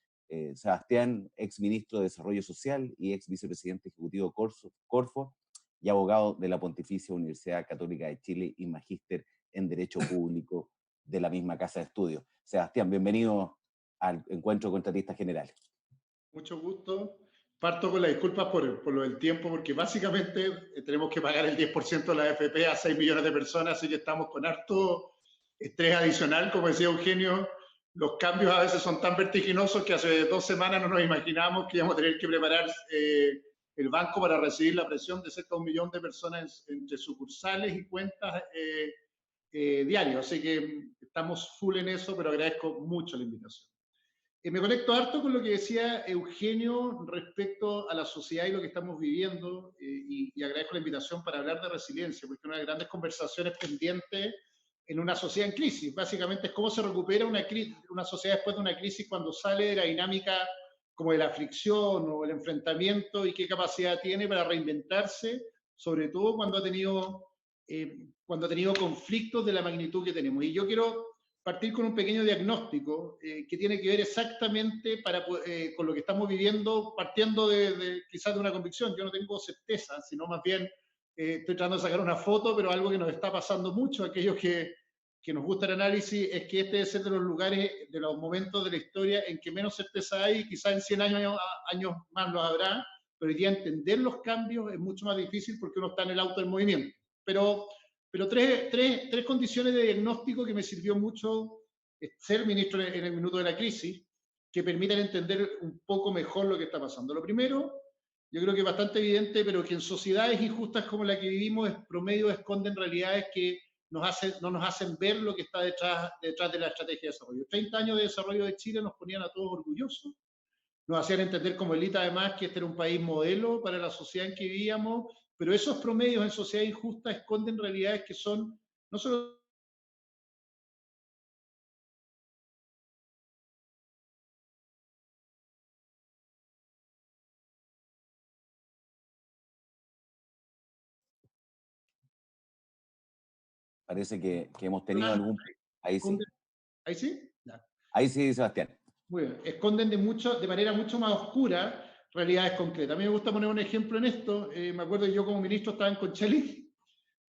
Sebastián, ex ministro de Desarrollo Social y ex vicepresidente ejecutivo Corfo, y abogado de la Pontificia Universidad Católica de Chile y magíster en Derecho Público de la misma Casa de Estudios. Sebastián, bienvenido al encuentro de contratistas generales. Mucho gusto. Parto con las disculpas por lo del tiempo, porque básicamente tenemos que pagar el 10% de la AFP a 6 millones de personas, así que estamos con harto estrés adicional. Como decía Eugenio, los cambios a veces son tan vertiginosos que hace 2 semanas no nos imaginábamos que íbamos a tener que preparar el banco para recibir la presión de cerca de 1 millón de personas entre sucursales y cuentas diarios. Así que estamos full en eso, pero agradezco mucho la invitación. Me conecto harto con lo que decía Eugenio respecto a la sociedad y lo que estamos viviendo, y agradezco la invitación para hablar de resiliencia, porque una de las grandes conversaciones pendientes en una sociedad en crisis, básicamente es cómo se recupera una sociedad después de una crisis cuando sale de la dinámica como de la fricción o el enfrentamiento, y qué capacidad tiene para reinventarse, sobre todo cuando ha tenido conflictos de la magnitud que tenemos. Y yo quiero partir con un pequeño diagnóstico que tiene que ver exactamente con lo que estamos viviendo, partiendo quizás de una convicción. Yo no tengo certeza, sino más bien estoy tratando de sacar una foto, pero algo que nos está pasando mucho a aquellos que nos gusta el análisis es que este es de los lugares, de los momentos de la historia en que menos certeza hay, quizás en 100 años más lo habrá, pero hoy día entender los cambios es mucho más difícil porque uno está en el auto del movimiento. Pero tres condiciones de diagnóstico que me sirvió mucho ser ministro en el minuto de la crisis, que permiten entender un poco mejor lo que está pasando. Lo primero, yo creo que es bastante evidente, pero que en sociedades injustas como la que vivimos, promedio esconden realidades que no nos hacen ver lo que está detrás de la estrategia de desarrollo. 30 años de desarrollo de Chile nos ponían a todos orgullosos, nos hacían entender como élite además que este era un país modelo para la sociedad en que vivíamos, pero esos promedios en sociedad injusta esconden realidades que son no solo Parece que hemos tenido algún... Ahí sí. ¿Ahí sí? Ya. Ahí sí, Sebastián. Muy bien. Esconden de manera mucho más oscura realidades concretas. A mí me gusta poner un ejemplo en esto. Me acuerdo que yo como ministro estaba en Conchalí,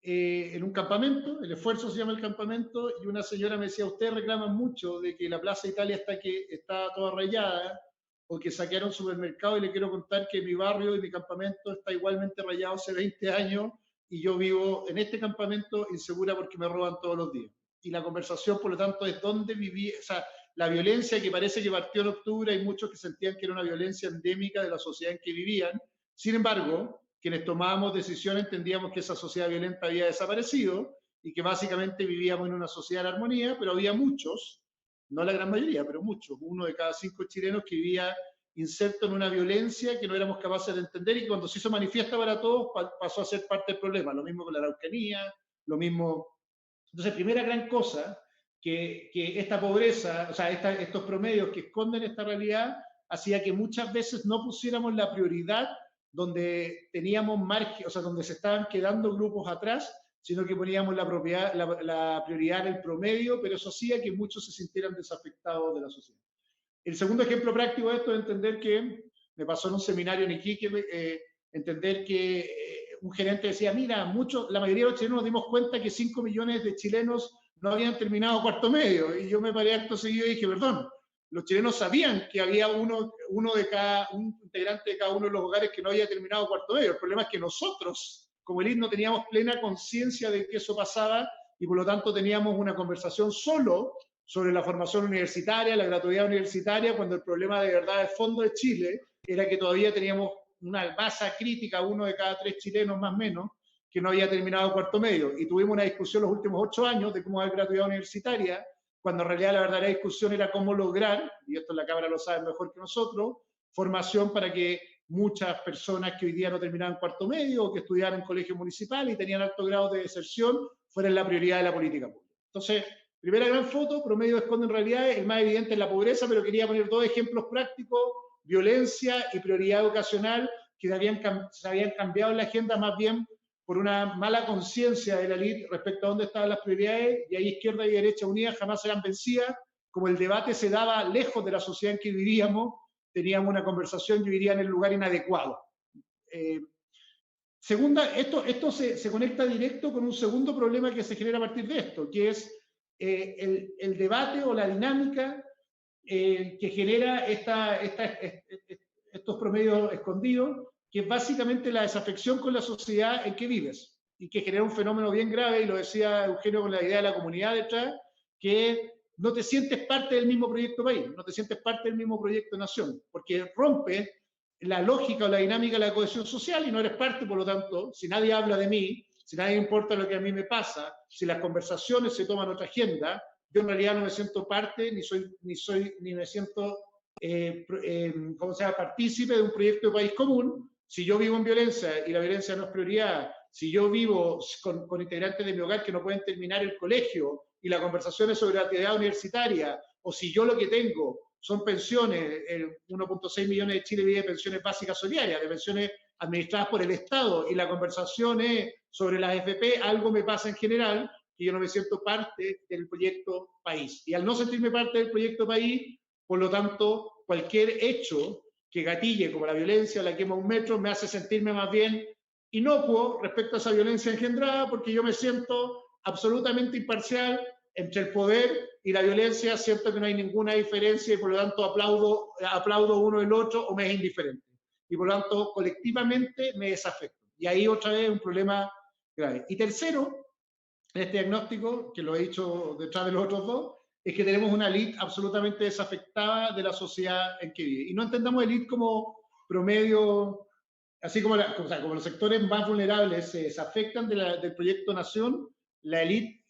en un campamento, el Esfuerzo se llama el campamento, y una señora me decía, ustedes reclaman mucho de que la Plaza Italia está toda rayada, o que saquearon supermercado, y le quiero contar que mi barrio y mi campamento está igualmente rayado hace 20 años, y yo vivo en este campamento insegura porque me roban todos los días. Y la conversación, por lo tanto, es dónde viví, o sea, la violencia que parece que partió en octubre, hay muchos que sentían que era una violencia endémica de la sociedad en que vivían. Sin embargo, quienes tomábamos decisiones entendíamos que esa sociedad violenta había desaparecido y que básicamente vivíamos en una sociedad en armonía, pero había muchos, no la gran mayoría, pero muchos, 1 de cada 5 chilenos que vivía inserto en una violencia que no éramos capaces de entender, y que cuando se hizo manifiesta para todos pasó a ser parte del problema. Lo mismo con la Araucanía, lo mismo. Entonces, primera gran cosa, que esta pobreza, o sea, estos promedios que esconden esta realidad, hacía que muchas veces no pusiéramos la prioridad donde teníamos margen, o sea, donde se estaban quedando grupos atrás, sino que poníamos la prioridad en el promedio, pero eso hacía que muchos se sintieran desafectados de la sociedad. El segundo ejemplo práctico de esto es entender que, me pasó en un seminario en Iquique, entender que un gerente decía, mira, la mayoría de los chilenos nos dimos cuenta que 5 millones de chilenos no habían terminado cuarto medio, y yo me paré acto seguido y dije, perdón, los chilenos sabían que había un integrante de cada uno de los hogares que no había terminado cuarto medio. El problema es que nosotros, como elite, no teníamos plena conciencia de que eso pasaba, y por lo tanto teníamos una conversación solo sobre la formación universitaria, la gratuidad universitaria, cuando el problema de verdad de fondo de Chile era que todavía teníamos una masa crítica, 1 de cada 3 chilenos más o menos, que no había terminado cuarto medio. Y tuvimos una discusión los últimos 8 años de cómo dar gratuidad universitaria, cuando en realidad la verdadera discusión era cómo lograr, y esto en la Cámara lo saben mejor que nosotros, formación para que muchas personas que hoy día no terminaban cuarto medio o que estudiaban en colegios municipales y tenían alto grado de deserción fueran la prioridad de la política pública. Entonces, primera gran foto, promedio esconde en realidad, el más evidente es la pobreza, pero quería poner 2 ejemplos prácticos, violencia y prioridad educacional, que se habían cambiado en la agenda más bien por una mala conciencia de la élite respecto a dónde estaban las prioridades, y ahí izquierda y derecha unidas jamás serán vencidas. Como el debate se daba lejos de la sociedad en que vivíamos, teníamos una conversación, yo diría, en el lugar inadecuado. Segunda, esto se conecta directo con un segundo problema que se genera a partir de esto, que es el debate o la dinámica que genera estos promedios escondidos, que es básicamente la desafección con la sociedad en que vives, y que genera un fenómeno bien grave, y lo decía Eugenio con la idea de la comunidad detrás, que no te sientes parte del mismo proyecto país, no te sientes parte del mismo proyecto nación, porque rompe la lógica o la dinámica de la cohesión social y no eres parte, por lo tanto, si nadie habla de mí, si nadie importa lo que a mí me pasa, si las conversaciones se toman otra agenda, yo en realidad no me siento parte, ni me siento ¿cómo se llama?, partícipe de un proyecto de país común. Si yo vivo en violencia y la violencia no es prioridad, si yo vivo con integrantes de mi hogar que no pueden terminar el colegio y la conversación es sobre la actividad universitaria, o si yo lo que tengo son pensiones, 1.6 millones de Chile vive de pensiones básicas solidarias, de pensiones administradas por el Estado, y la conversación es sobre las FP, algo me pasa en general, que yo no me siento parte del proyecto país. Y al no sentirme parte del proyecto país, por lo tanto, cualquier hecho que gatille, como la violencia, la quema un metro, me hace sentirme más bien inocuo respecto a esa violencia engendrada, porque yo me siento absolutamente imparcial entre el poder y la violencia, siento que no hay ninguna diferencia y por lo tanto aplaudo uno del otro o me es indiferente. Y por lo tanto, colectivamente me desafecto. Y ahí otra vez un problema grave. Y tercero, en este diagnóstico, que lo he dicho detrás de los otros dos, es que tenemos una élite absolutamente desafectada de la sociedad en que vive. Y no entendamos élite como promedio, así como, como los sectores más vulnerables se desafectan del proyecto nación, la élite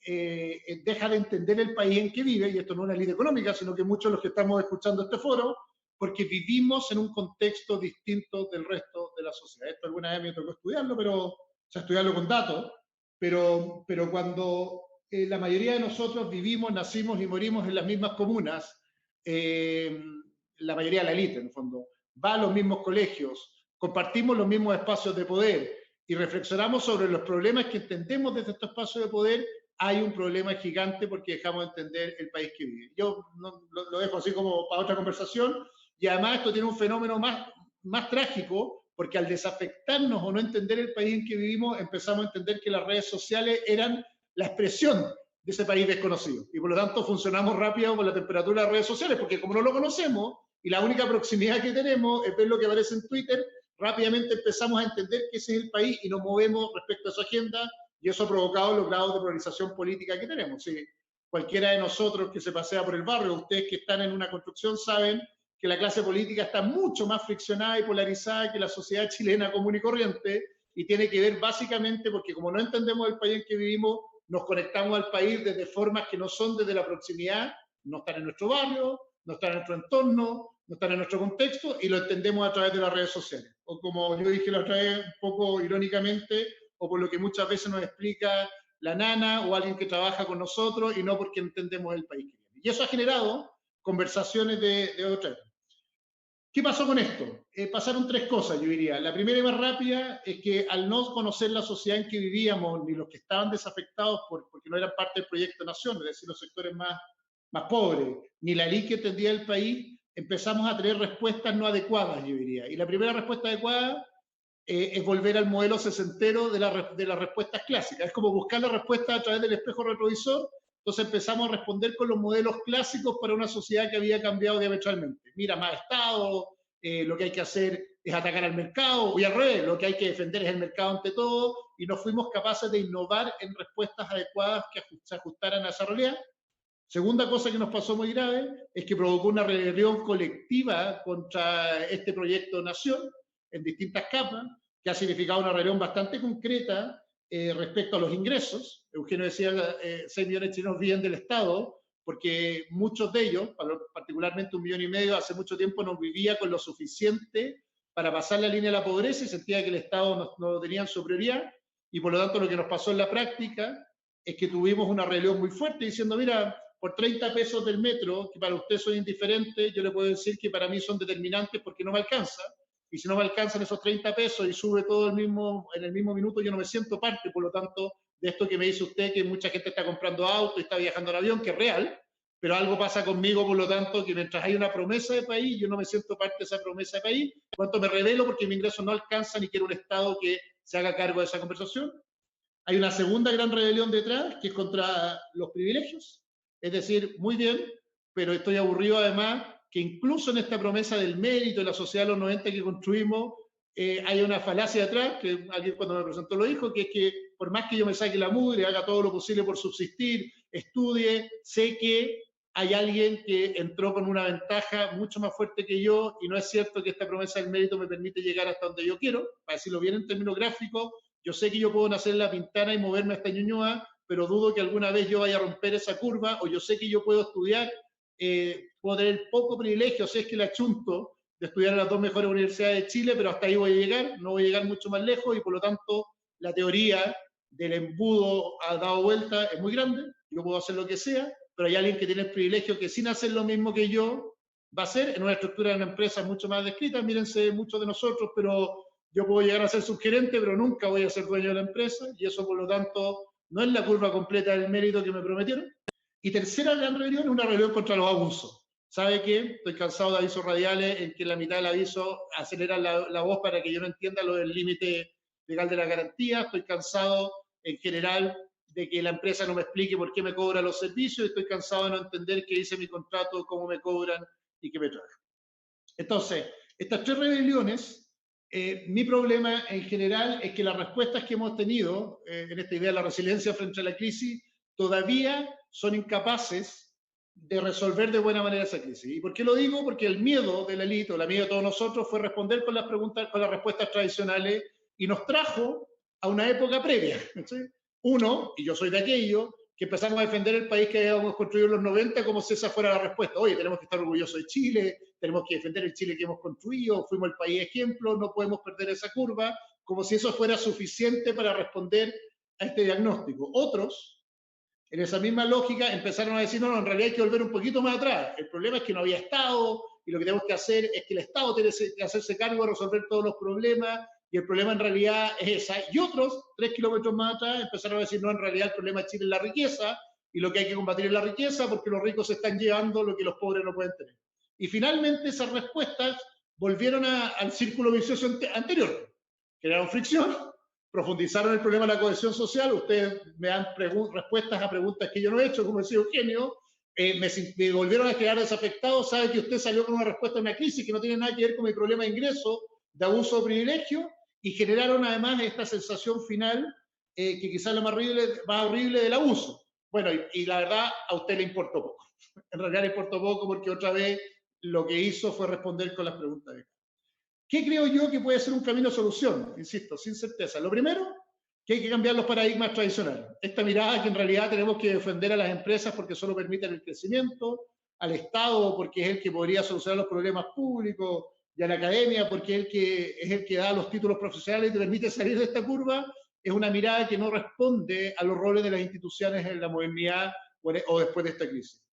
deja de entender el país en que vive, y esto no es una élite económica, sino que muchos de los que estamos escuchando este foro, porque vivimos en un contexto distinto del resto de la sociedad. Esto alguna vez me tocó estudiarlo, estudiarlo con datos, pero cuando la mayoría de nosotros vivimos, nacimos y morimos en las mismas comunas, la mayoría de la élite, en el fondo, va a los mismos colegios, compartimos los mismos espacios de poder y reflexionamos sobre los problemas que entendemos desde estos espacios de poder, hay un problema gigante porque dejamos de entender el país que vive. Yo lo dejo así como para otra conversación, y además esto tiene un fenómeno más trágico, porque al desafectarnos o no entender el país en que vivimos, empezamos a entender que las redes sociales eran la expresión de ese país desconocido. Y por lo tanto funcionamos rápido con la temperatura de las redes sociales, porque como no lo conocemos y la única proximidad que tenemos es ver lo que aparece en Twitter, rápidamente empezamos a entender que ese es el país y nos movemos respecto a su agenda, y eso ha provocado los grados de polarización política que tenemos. Sí, cualquiera de nosotros que se pasea por el barrio, ustedes que están en una construcción saben que la clase política está mucho más friccionada y polarizada que la sociedad chilena común y corriente, y tiene que ver básicamente porque como no entendemos el país en que vivimos, nos conectamos al país desde formas que no son desde la proximidad, no están en nuestro barrio, no están en nuestro entorno, no están en nuestro contexto, y lo entendemos a través de las redes sociales. O como yo dije la otra vez, un poco irónicamente, o por lo que muchas veces nos explica la nana o alguien que trabaja con nosotros, y no porque entendemos el país que vive. Y eso ha generado conversaciones de otra. ¿Qué pasó con esto? Pasaron tres cosas, yo diría. La primera y más rápida es que al no conocer la sociedad en que vivíamos, ni los que estaban desafectados porque no eran parte del proyecto Nación, es decir, los sectores más pobres, ni la élite que entendía el país, empezamos a tener respuestas no adecuadas, yo diría. Y la primera respuesta adecuada es volver al modelo sesentero de las respuestas clásicas. Es como buscar la respuesta a través del espejo retrovisor. Entonces empezamos a responder con los modelos clásicos para una sociedad que había cambiado diametralmente. Mira, más Estado, lo que hay que hacer es atacar al mercado, y al revés, lo que hay que defender es el mercado ante todo, y no fuimos capaces de innovar en respuestas adecuadas que se ajustaran a esa realidad. Segunda cosa que nos pasó muy grave es que provocó una rebelión colectiva contra este proyecto Nación en distintas capas, que ha significado una rebelión bastante concreta respecto a los ingresos. Eugenio decía 6 millones de chilenos viven del Estado, porque muchos de ellos, particularmente 1,5 millones, hace mucho tiempo no vivía con lo suficiente para pasar la línea de la pobreza y sentía que el Estado no lo tenía en su prioridad, y por lo tanto lo que nos pasó en la práctica es que tuvimos una rebelión muy fuerte diciendo, mira, por 30 pesos del metro, que para usted son indiferentes, yo le puedo decir que para mí son determinantes porque no me alcanza, y si no me alcanzan esos 30 pesos y sube todo en el mismo minuto, yo no me siento parte, por lo tanto, de esto que me dice usted, que mucha gente está comprando auto y está viajando en avión, que es real, pero algo pasa conmigo, por lo tanto, que mientras hay una promesa de país, yo no me siento parte de esa promesa de país, por cuanto me rebelo porque mi ingreso no alcanza ni quiero un Estado que se haga cargo de esa conversación. Hay una segunda gran rebelión detrás, que es contra los privilegios, es decir, muy bien, pero estoy aburrido además que incluso en esta promesa del mérito de la sociedad de los 90 que construimos, hay una falacia atrás, que alguien cuando me presentó lo dijo, que es que por más que yo me saque la mugre, haga todo lo posible por subsistir, estudie, sé que hay alguien que entró con una ventaja mucho más fuerte que yo, y no es cierto que esta promesa del mérito me permite llegar hasta donde yo quiero. Para decirlo bien en términos gráficos, yo sé que yo puedo nacer en La Pintana y moverme hasta Ñuñoa, pero dudo que alguna vez yo vaya a romper esa curva, o yo sé que yo puedo estudiar, puedo tener poco privilegio, si es que la achunto, de estudiar en las 2 mejores universidades de Chile, pero hasta ahí voy a llegar, no voy a llegar mucho más lejos, y por lo tanto la teoría del embudo ha dado vuelta, es muy grande, yo puedo hacer lo que sea, pero hay alguien que tiene el privilegio que sin hacer lo mismo que yo, va a ser en una estructura de una empresa mucho más descrita, mírense muchos de nosotros, pero yo puedo llegar a ser subgerente, pero nunca voy a ser dueño de la empresa, y eso por lo tanto no es la curva completa del mérito que me prometieron. Y tercera gran rebelión es una rebelión contra los abusos. ¿Sabe qué? Estoy cansado de avisos radiales en que la mitad del aviso aceleran la voz para que yo no entienda lo del límite legal de la garantía. Estoy cansado en general de que la empresa no me explique por qué me cobra los servicios. Estoy cansado de no entender qué dice mi contrato, cómo me cobran y qué me traen. Entonces, estas 3 rebeliones, mi problema en general es que las respuestas que hemos tenido en esta idea de la resiliencia frente a la crisis todavía son incapaces de resolver de buena manera esa crisis. ¿Y por qué lo digo? Porque el miedo de la élite, o la miedo de todos nosotros, fue responder con las preguntas, con las respuestas tradicionales, y nos trajo a una época previa. ¿Sí? Uno, y yo soy de aquello, que empezamos a defender el país que habíamos construido en los 90 como si esa fuera la respuesta. Oye, tenemos que estar orgullosos de Chile, tenemos que defender el Chile que hemos construido, fuimos el país ejemplo, no podemos perder esa curva, como si eso fuera suficiente para responder a este diagnóstico. Otros, en esa misma lógica, empezaron a decir, no, en realidad hay que volver un poquito más atrás. El problema es que no había Estado, y lo que tenemos que hacer es que el Estado tiene que hacerse cargo de resolver todos los problemas, y el problema en realidad es esa. Y otros, 3 kilómetros más atrás, empezaron a decir, no, en realidad el problema de Chile es la riqueza, y lo que hay que combatir es la riqueza, porque los ricos se están llevando lo que los pobres no pueden tener. Y finalmente esas respuestas volvieron al círculo vicioso anterior, crearon fricción, profundizaron el problema de la cohesión social. Ustedes me dan respuestas a preguntas que yo no he hecho, como decía Eugenio, me volvieron a quedar desafectado. Sabe que usted salió con una respuesta a una crisis que no tiene nada que ver con mi problema de ingreso, de abuso de privilegio, y generaron además esta sensación final, que quizás es la más horrible del abuso. Bueno, y la verdad, a usted le importó poco. En realidad le importó poco porque otra vez lo que hizo fue responder con las preguntas de ¿qué creo yo que puede ser un camino de solución? Insisto, sin certeza. Lo primero, que hay que cambiar los paradigmas tradicionales. Esta mirada que en realidad tenemos que defender a las empresas porque solo permiten el crecimiento, al Estado porque es el que podría solucionar los problemas públicos, y a la academia porque es el que da los títulos profesionales y te permite salir de esta curva, es una mirada que no responde a los roles de las instituciones en la modernidad o después de esta crisis.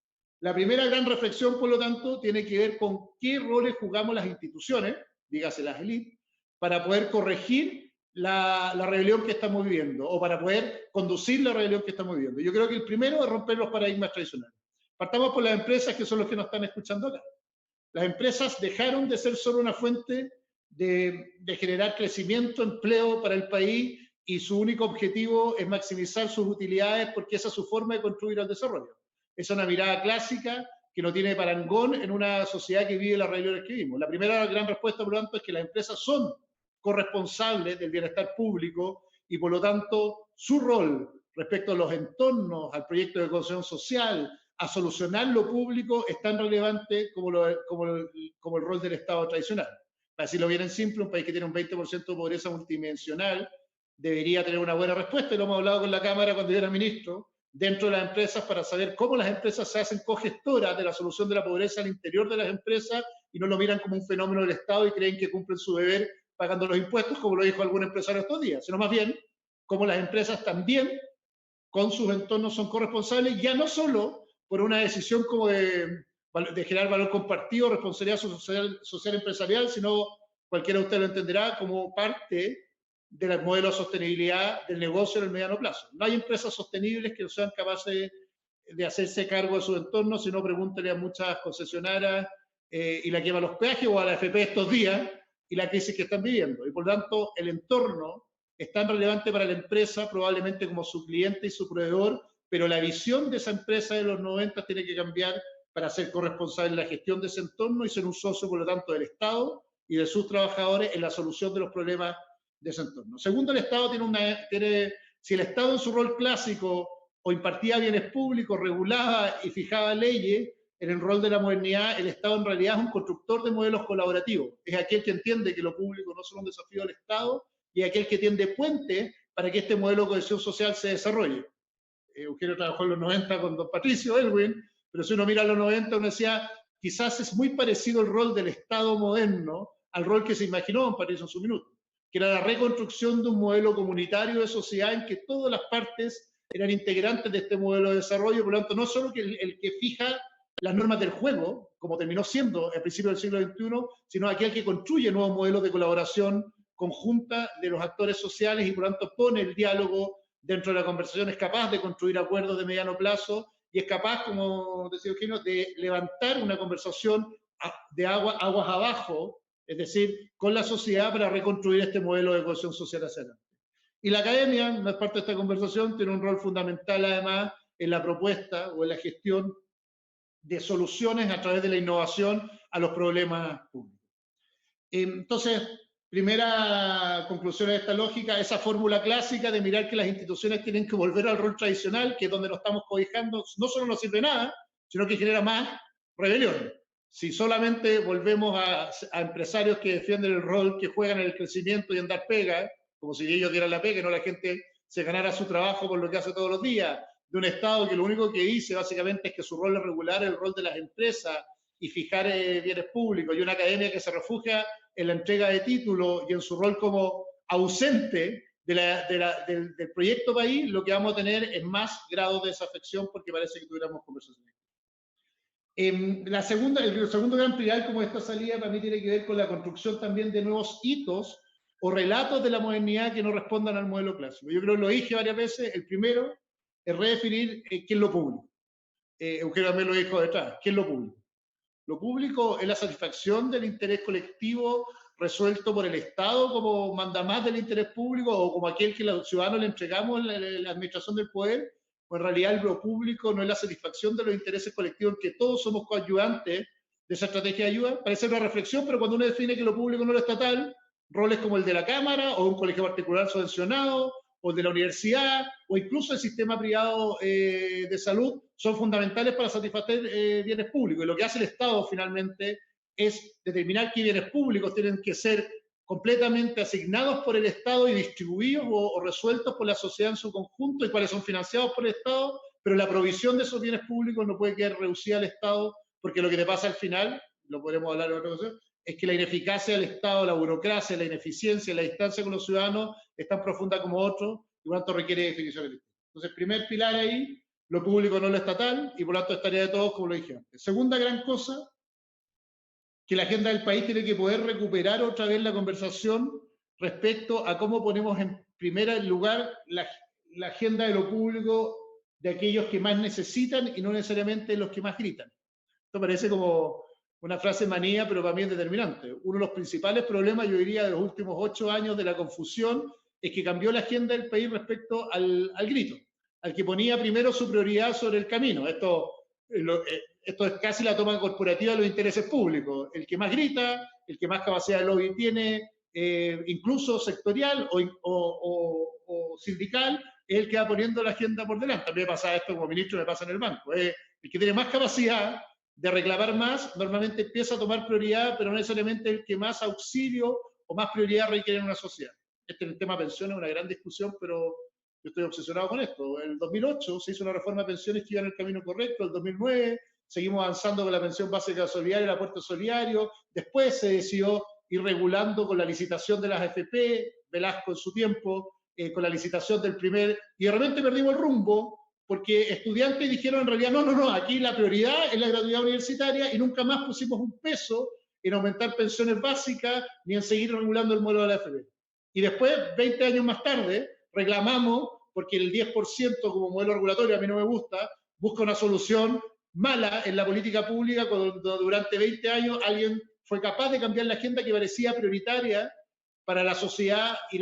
La primera gran reflexión, por lo tanto, tiene que ver con qué roles jugamos las instituciones, dígase las élites, para poder corregir la rebelión que estamos viviendo, o para poder conducir la rebelión que estamos viviendo. Yo creo que el primero es romper los paradigmas tradicionales. Partamos por las empresas, que son los que nos están escuchando acá. Las empresas dejaron de ser solo una fuente de generar crecimiento, empleo para el país, y su único objetivo es maximizar sus utilidades porque esa es su forma de construir el desarrollo. Es una mirada clásica que no tiene parangón en una sociedad que vive las rebeliones que vivimos. La primera gran respuesta, por lo tanto, es que las empresas son corresponsables del bienestar público, y por lo tanto su rol respecto a los entornos, al proyecto de cohesión social, a solucionar lo público, es tan relevante como el rol del Estado tradicional. Para decirlo bien en simple, un país que tiene un 20% de pobreza multidimensional debería tener una buena respuesta, y lo hemos hablado con la Cámara cuando yo era ministro, dentro de las empresas, para saber cómo las empresas se hacen cogestoras de la solución de la pobreza al interior de las empresas, y no lo miran como un fenómeno del Estado y creen que cumplen su deber pagando los impuestos, como lo dijo algún empresario estos días, sino más bien como las empresas también con sus entornos son corresponsables, ya no solo por una decisión como de generar valor compartido, responsabilidad social empresarial, sino, cualquiera de ustedes lo entenderá, como parte del modelo de sostenibilidad del negocio en el mediano plazo. No hay empresas sostenibles que no sean capaces de hacerse cargo de su entorno, si no, pregúntele a muchas concesionarias y la que lleva los peajes, o a la AFP estos días, y la crisis que están viviendo. Y por lo tanto, el entorno es tan relevante para la empresa, probablemente como su cliente y su proveedor, pero la visión de esa empresa de los 90 tiene que cambiar para ser corresponsable en la gestión de ese entorno y ser un socio, por lo tanto, del Estado y de sus trabajadores en la solución de los problemas de ese entorno. Segundo, el Estado si el Estado en su rol clásico o impartía bienes públicos, regulaba y fijaba leyes, en el rol de la modernidad, el Estado en realidad es un constructor de modelos colaborativos. Es aquel que entiende que lo público no es solo un desafío del Estado y aquel que tiende puentes para que este modelo de cohesión social se desarrolle. Eugenio trabajó en los 90 con don Patricio Elwin, pero si uno mira los 90, uno decía, quizás es muy parecido el rol del Estado moderno al rol que se imaginó don Patricio en su minuto, que era la reconstrucción de un modelo comunitario de sociedad en que todas las partes eran integrantes de este modelo de desarrollo, por lo tanto, no solo que el que fija las normas del juego, como terminó siendo al principio del siglo XXI, sino aquel que construye nuevos modelos de colaboración conjunta de los actores sociales y por lo tanto pone el diálogo dentro de la conversación, es capaz de construir acuerdos de mediano plazo y es capaz, como decía Eugenio, de levantar una conversación de aguas abajo, es decir, con la sociedad para reconstruir este modelo de cohesión social hacia adelante. Y la academia, no es parte de esta conversación, tiene un rol fundamental además en la propuesta o en la gestión de soluciones a través de la innovación a los problemas públicos. Entonces, primera conclusión de esta lógica, esa fórmula clásica de mirar que las instituciones tienen que volver al rol tradicional, que es donde nos estamos cobijando, no solo no sirve nada, sino que genera más rebelión. Si solamente volvemos a empresarios que defienden el rol, que juegan en el crecimiento y en dar pega, como si ellos dieran la pega y no la gente se ganara su trabajo por lo que hace todos los días, de un Estado que lo único que dice básicamente es que su rol es regular el rol de las empresas y fijar bienes públicos, y una academia que se refugia en la entrega de títulos y en su rol como ausente del proyecto país, lo que vamos a tener es más grados de desafección porque parece que tuviéramos conversaciones. El segundo gran pilar como esta salida para mí tiene que ver con la construcción también de nuevos hitos o relatos de la modernidad que no respondan al modelo clásico. Yo creo que lo dije varias veces, el primero es redefinir qué es lo público. Eugenio también lo dijo detrás, ¿qué es lo público? Lo público es la satisfacción del interés colectivo resuelto por el Estado como mandamás del interés público o como aquel que los ciudadanos le entregamos la administración del poder, o en realidad lo público no es la satisfacción de los intereses colectivos en que todos somos coadyuvantes de esa estrategia de ayuda. Parece una reflexión, pero cuando uno define que lo público no es lo estatal, roles como el de la Cámara o un colegio particular subvencionado o el de la universidad o incluso el sistema privado de salud son fundamentales para satisfacer bienes públicos. Y lo que hace el Estado finalmente es determinar qué bienes públicos tienen que ser completamente asignados por el Estado y distribuidos o resueltos por la sociedad en su conjunto y cuáles son financiados por el Estado, pero la provisión de esos bienes públicos no puede quedar reducida al Estado porque lo que te pasa al final, lo podremos hablar en otra ocasión, es que la ineficacia del Estado, la burocracia, la ineficiencia, la distancia con los ciudadanos es tan profunda como otro y por lo tanto requiere definiciones distintas. Entonces, primer pilar ahí, lo público no es lo estatal y por lo tanto es tarea de todos, como lo dije antes. Segunda gran cosa, que la agenda del país tiene que poder recuperar otra vez la conversación respecto a cómo ponemos en primer lugar la agenda de lo público de aquellos que más necesitan y no necesariamente los que más gritan. Esto parece como una frase manía, pero para mí es determinante. Uno de los principales problemas, yo diría, de los últimos 8 años de la confusión es que cambió la agenda del país respecto al grito, al que ponía primero su prioridad sobre el camino. Esto es casi la toma corporativa de los intereses públicos. El que más grita, el que más capacidad de lobby tiene, incluso sectorial o sindical, es el que va poniendo la agenda por delante. A mí me pasa esto como ministro, me pasa en el banco. El que tiene más capacidad de reclamar más, normalmente empieza a tomar prioridad, pero no necesariamente el que más auxilio o más prioridad requiere en una sociedad. Este es el tema pensiones, una gran discusión, pero yo estoy obsesionado con esto. En el 2008 se hizo una reforma de pensiones que iba en el camino correcto, en el 2009 seguimos avanzando con la pensión básica solidaria, el aporte solidario, después se decidió ir regulando con la licitación de las AFP, Velasco en su tiempo, con la licitación del primer, y de repente perdimos el rumbo, porque estudiantes dijeron en realidad, no, aquí la prioridad es la gratuidad universitaria y nunca más pusimos un peso en aumentar pensiones básicas ni en seguir regulando el modelo de la AFP. Y después, 20 años más tarde, reclamamos, porque el 10% como modelo regulatorio a mí no me gusta, busca una solución mala en la política pública cuando durante 20 años alguien fue capaz de cambiar la agenda que parecía prioritaria para la sociedad y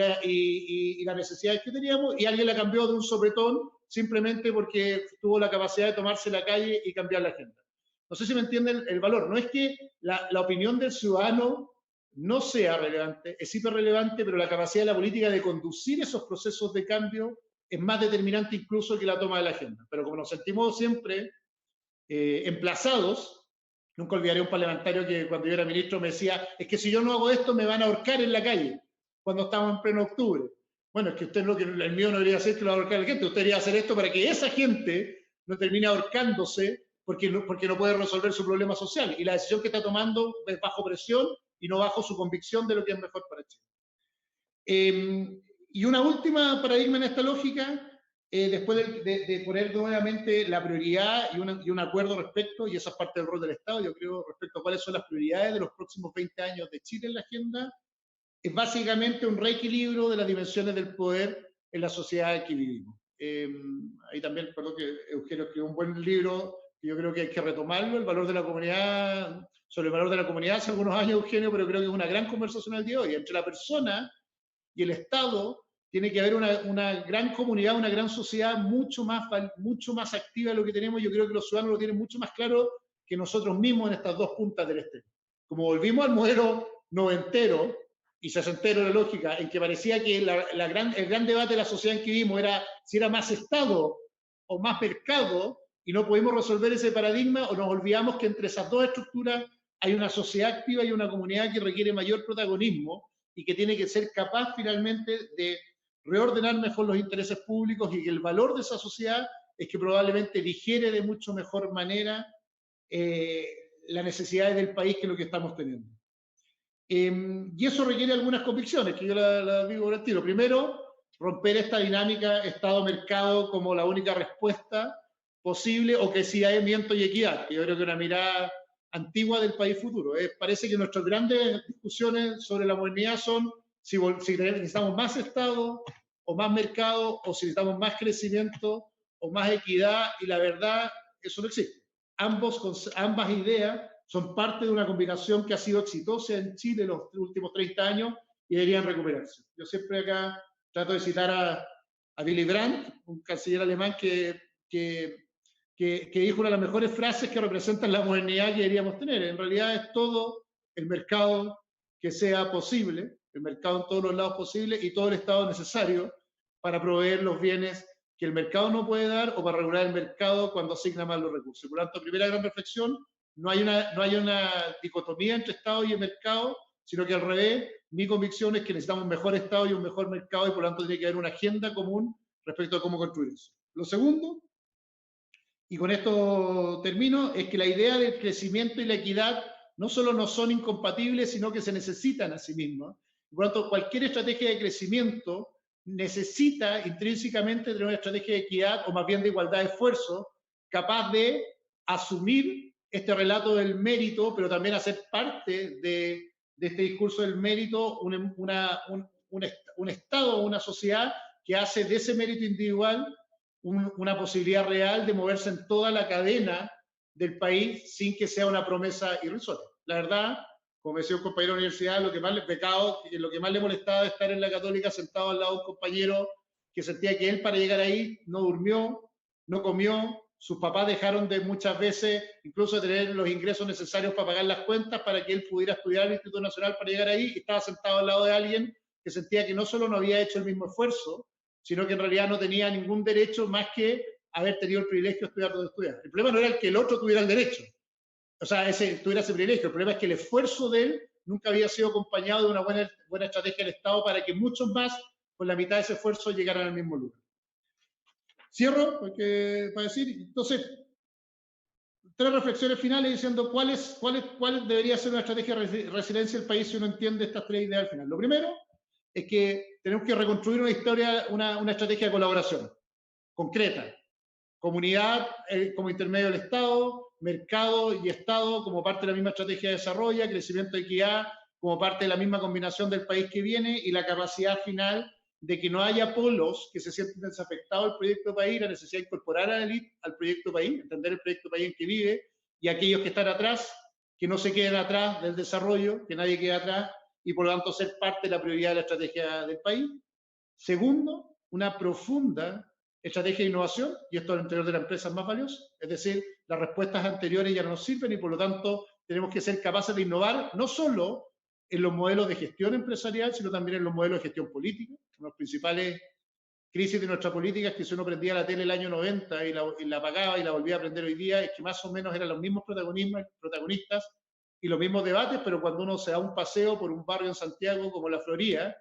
las necesidades que teníamos, y alguien la cambió de un sopetón simplemente porque tuvo la capacidad de tomarse la calle y cambiar la agenda. No sé si me entienden el valor. No es que la opinión del ciudadano no sea relevante, es hiper relevante, pero la capacidad de la política de conducir esos procesos de cambio es más determinante incluso que la toma de la agenda. Pero como nos sentimos siempre emplazados, nunca olvidaré un parlamentario que cuando yo era ministro me decía, es que si yo no hago esto me van a ahorcar en la calle, cuando estábamos en pleno octubre. Bueno, es que usted el mío no debería hacer que lo va a ahorcar la gente, usted debería hacer esto para que esa gente no termine ahorcándose porque no puede resolver su problema social. Y la decisión que está tomando es bajo presión y no bajo su convicción de lo que es mejor para Chile. Y una última paradigma en esta lógica, después de poner nuevamente la prioridad y un acuerdo respecto, y esa es parte del rol del Estado, yo creo, respecto a cuáles son las prioridades de los próximos 20 años de Chile en la agenda, es básicamente un reequilibrio de las dimensiones del poder en la sociedad en que vivimos. Ahí también, perdón, que Eugenio escribió un buen libro, que yo creo que hay que retomarlo, el valor de la comunidad, sobre el valor de la comunidad hace algunos años, Eugenio, pero creo que es una gran conversación al día de hoy. Entre la persona y el Estado tiene que haber una gran comunidad, una gran sociedad mucho más activa de lo que tenemos. Yo creo que los ciudadanos lo tienen mucho más claro que nosotros mismos en estas dos puntas del este. Como volvimos al modelo noventero y sesentero de la lógica, en que parecía que el gran debate de la sociedad en que vivimos era si era más Estado o más mercado, y no pudimos resolver ese paradigma, o nos olvidamos que entre esas dos estructuras hay una sociedad activa y una comunidad que requiere mayor protagonismo y que tiene que ser capaz finalmente de reordenar mejor los intereses públicos, y que el valor de esa sociedad es que probablemente digiere de mucho mejor manera las necesidades del país que lo que estamos teniendo. Y eso requiere algunas convicciones, que yo las digo por el tiro. Primero, romper esta dinámica Estado-mercado como la única respuesta posible, o crecimiento y equidad, que yo creo que es una mirada antigua del país futuro. Parece que nuestras grandes discusiones sobre la modernidad son si necesitamos más Estado o más mercado, o si necesitamos más crecimiento o más equidad, y la verdad, eso no existe. Ambas ideas son parte de una combinación que ha sido exitosa en Chile los últimos 30 años y deberían recuperarse. Yo siempre acá trato de citar a Willy Brandt, un canciller alemán que dijo una de las mejores frases que representan la modernidad que deberíamos tener. En realidad es todo el mercado que sea posible, el mercado en todos los lados posible, y todo el Estado necesario para proveer los bienes que el mercado no puede dar, o para regular el mercado cuando asigna mal los recursos. Por lo tanto, primera gran reflexión, no hay una dicotomía entre Estado y el mercado, sino que al revés, mi convicción es que necesitamos un mejor Estado y un mejor mercado, y por lo tanto tiene que haber una agenda común respecto a cómo construir eso. Lo segundo, y con esto termino, es que la idea del crecimiento y la equidad no solo no son incompatibles, sino que se necesitan a sí mismas. Por lo tanto, cualquier estrategia de crecimiento necesita intrínsecamente tener una estrategia de equidad, o más bien de igualdad de esfuerzo, capaz de asumir este relato del mérito, pero también hacer parte de este discurso del mérito un Estado o una sociedad que hace de ese mérito individual una posibilidad real de moverse en toda la cadena del país sin que sea una promesa irrisoria. La verdad, como decía un compañero de la universidad, lo que más le molestaba de estar en la Católica sentado al lado de un compañero que sentía que él, para llegar ahí, no durmió, no comió, sus papás dejaron de muchas veces incluso tener los ingresos necesarios para pagar las cuentas para que él pudiera estudiar en el Instituto Nacional para llegar ahí, y estaba sentado al lado de alguien que sentía que no solo no había hecho el mismo esfuerzo, sino que en realidad no tenía ningún derecho más que haber tenido el privilegio de estudiar donde estudiar. El problema no era el que el otro tuviera el derecho, o sea, tuviera ese privilegio. El problema es que el esfuerzo de él nunca había sido acompañado de una buena estrategia del Estado para que muchos más, con la mitad de ese esfuerzo, llegaran al mismo lugar. Cierro, para decir, entonces, 3 reflexiones finales diciendo cuál debería ser una estrategia de resiliencia del país si uno entiende estas 3 ideas al final. Lo primero es que tenemos que reconstruir una estrategia de colaboración concreta. Comunidad como intermedio del Estado, mercado y Estado como parte de la misma estrategia de desarrollo, crecimiento y equidad como parte de la misma combinación del país que viene, y la capacidad final de que no haya polos que se sienten desafectados del proyecto país, la necesidad de incorporar a la élite al proyecto país, entender el proyecto país en que vive, y aquellos que están atrás, que no se queden atrás del desarrollo, que nadie quede atrás, y por lo tanto ser parte de la prioridad de la estrategia del país. Segundo, una profunda estrategia de innovación, y esto al interior de la empresa es más valioso. Es decir, las respuestas anteriores ya no nos sirven y por lo tanto tenemos que ser capaces de innovar no solo en los modelos de gestión empresarial, sino también en los modelos de gestión política. Una de las principales crisis de nuestra política es que si uno prendía la tele el año 90 y la apagaba y la volvía a prender hoy día, es que más o menos eran los mismos protagonistas y los mismos debates, pero cuando uno se da un paseo por un barrio en Santiago como La Florida,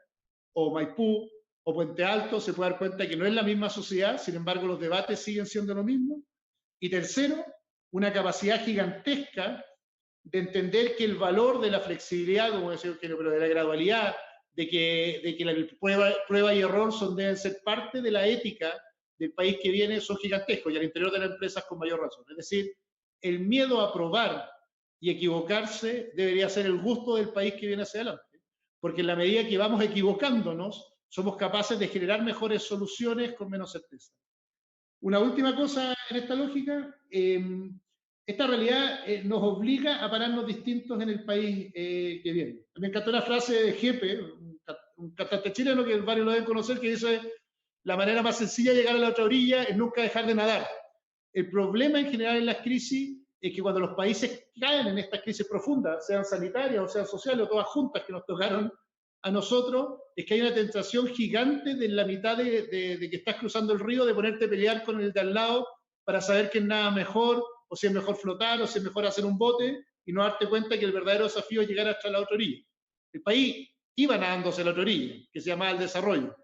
o Maipú, o Puente Alto, se puede dar cuenta que no es la misma sociedad, sin embargo los debates siguen siendo lo mismo. Y tercero, una capacidad gigantesca de entender que el valor de la flexibilidad, como decía, pero de la gradualidad, de que la prueba y error deben ser parte de la ética del país que viene, son gigantescos, y al interior de las empresas con mayor razón. Es decir, el miedo a probar y equivocarse debería ser el gusto del país que viene hacia adelante. Porque en la medida que vamos equivocándonos, somos capaces de generar mejores soluciones con menos certeza. Una última cosa en esta lógica, esta realidad nos obliga a pararnos distintos en el país que viene. Me encantó la frase de Jepe, un cantante chileno que varios lo deben conocer, que dice: la manera más sencilla de llegar a la otra orilla es nunca dejar de nadar. El problema en general en las crisis es que cuando los países caen en estas crisis profundas, sean sanitarias o sean sociales o todas juntas que nos tocaron a nosotros, es que hay una tentación gigante de la mitad de que estás cruzando el río, de ponerte a pelear con el de al lado para saber quién nada mejor, o si es mejor flotar, o si es mejor hacer un bote, y no darte cuenta que el verdadero desafío es llegar hasta la otra orilla. El país iba nadándose a la otra orilla, que se llamaba el desarrollo.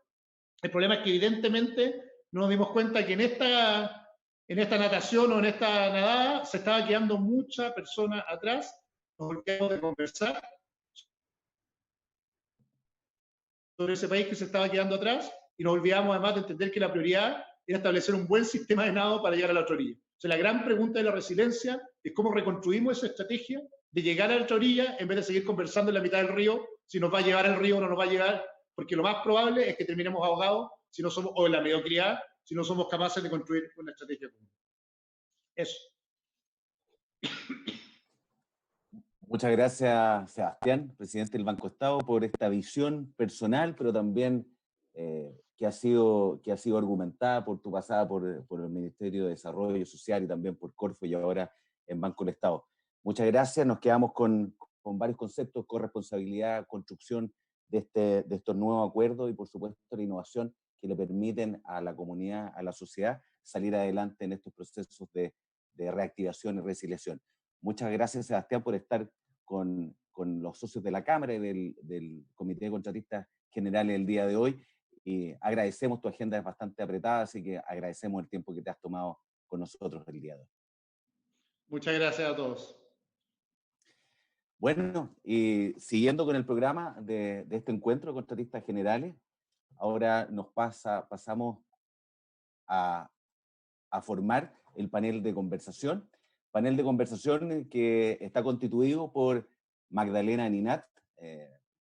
El problema es que evidentemente no nos dimos cuenta que en esta natación o en esta nadada se estaba quedando mucha persona atrás. Nos olvidamos de conversar sobre ese país que se estaba quedando atrás y nos olvidamos además de entender que la prioridad era establecer un buen sistema de nado para llegar a la otra orilla. O sea, la gran pregunta de la resiliencia es cómo reconstruimos esa estrategia de llegar a la otra orilla en vez de seguir conversando en la mitad del río si nos va a llevar el río o no nos va a llevar, porque lo más probable es que terminemos ahogados si no somos, o en la mediocridad, si no somos capaces de construir una estrategia común. Eso. Muchas gracias, Sebastián, presidente del Banco Estado, por esta visión personal, pero también que ha sido argumentada por tu pasada por el Ministerio de Desarrollo Social y también por Corfo y ahora en Banco del Estado. Muchas gracias, nos quedamos con varios conceptos: corresponsabilidad, construcción de estos nuevos acuerdos y por supuesto la innovación que le permiten a la comunidad, a la sociedad, salir adelante en estos procesos de reactivación y resiliación. Muchas gracias, Sebastián, por estar con los socios de la Cámara y del Comité de Contratistas Generales el día de hoy. Y agradecemos, tu agenda es bastante apretada, así que agradecemos el tiempo que te has tomado con nosotros el día de hoy. Muchas gracias a todos. Bueno, y siguiendo con el programa de este encuentro de contratistas generales, ahora pasamos a formar el panel de conversación. Panel de conversación que está constituido por Magdalena Ninat,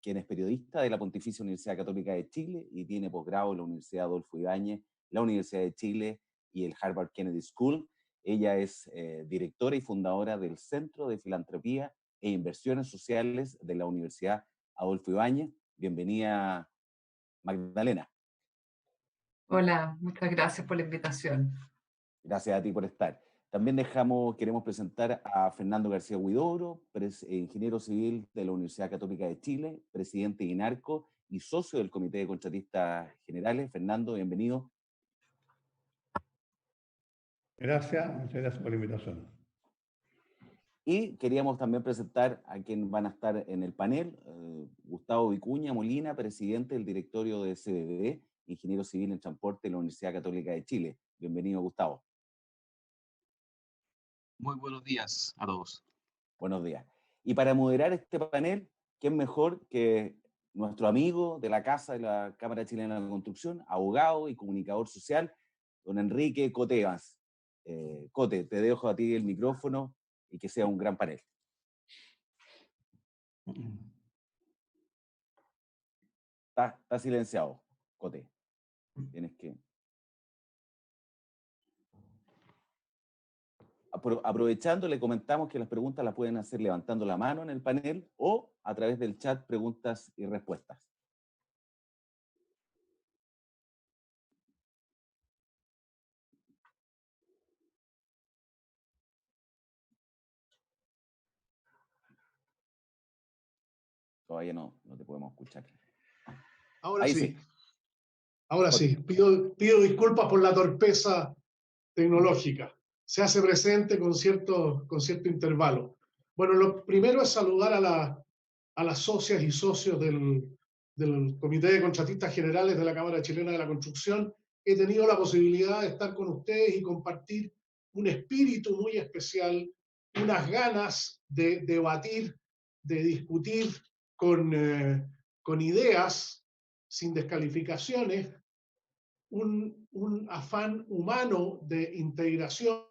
quien es periodista de la Pontificia Universidad Católica de Chile y tiene posgrado en la Universidad Adolfo Ibáñez, la Universidad de Chile y el Harvard Kennedy School. Ella es directora y fundadora del Centro de Filantropía e Inversiones Sociales de la Universidad Adolfo Ibáñez. Bienvenida, Magdalena. Hola, muchas gracias por la invitación. Gracias a ti por estar. También queremos presentar a Fernando García Huidobro, ingeniero civil de la Universidad Católica de Chile, presidente de INARCO y socio del Comité de Contratistas Generales. Fernando, bienvenido. Gracias, muchas gracias por la invitación. Y queríamos también presentar a quien van a estar en el panel: Gustavo Vicuña Molina, presidente del directorio de CBB, ingeniero civil en transporte de la Universidad Católica de Chile. Bienvenido, Gustavo. Muy buenos días a todos. Buenos días. Y para moderar este panel, ¿quién mejor que nuestro amigo de la casa de la Cámara Chilena de la Construcción, abogado y comunicador social, don Enrique Cote Evans? Cote, te dejo a ti el micrófono y que sea un gran panel. Está silenciado, Cote. Tienes que... Aprovechando, le comentamos que las preguntas las pueden hacer levantando la mano en el panel o a través del chat preguntas y respuestas. Todavía no te podemos escuchar. Ahora Ahí sí. Ahora sí. Pido disculpas por la torpeza tecnológica. Se hace presente con cierto intervalo. Bueno, lo primero es saludar a las socias y socios del Comité de Contratistas Generales de la Cámara Chilena de la Construcción. He tenido la posibilidad de estar con ustedes y compartir un espíritu muy especial, unas ganas de debatir, de discutir con ideas, sin descalificaciones, un afán humano de integración.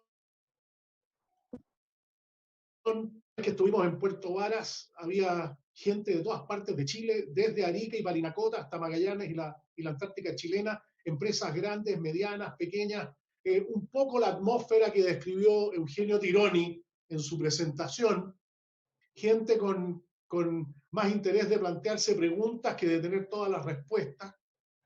Que estuvimos en Puerto Varas, había gente de todas partes de Chile, desde Arica y Parinacota hasta Magallanes y la Antártica chilena, empresas grandes, medianas, pequeñas, un poco la atmósfera que describió Eugenio Tironi en su presentación, gente con más interés de plantearse preguntas que de tener todas las respuestas.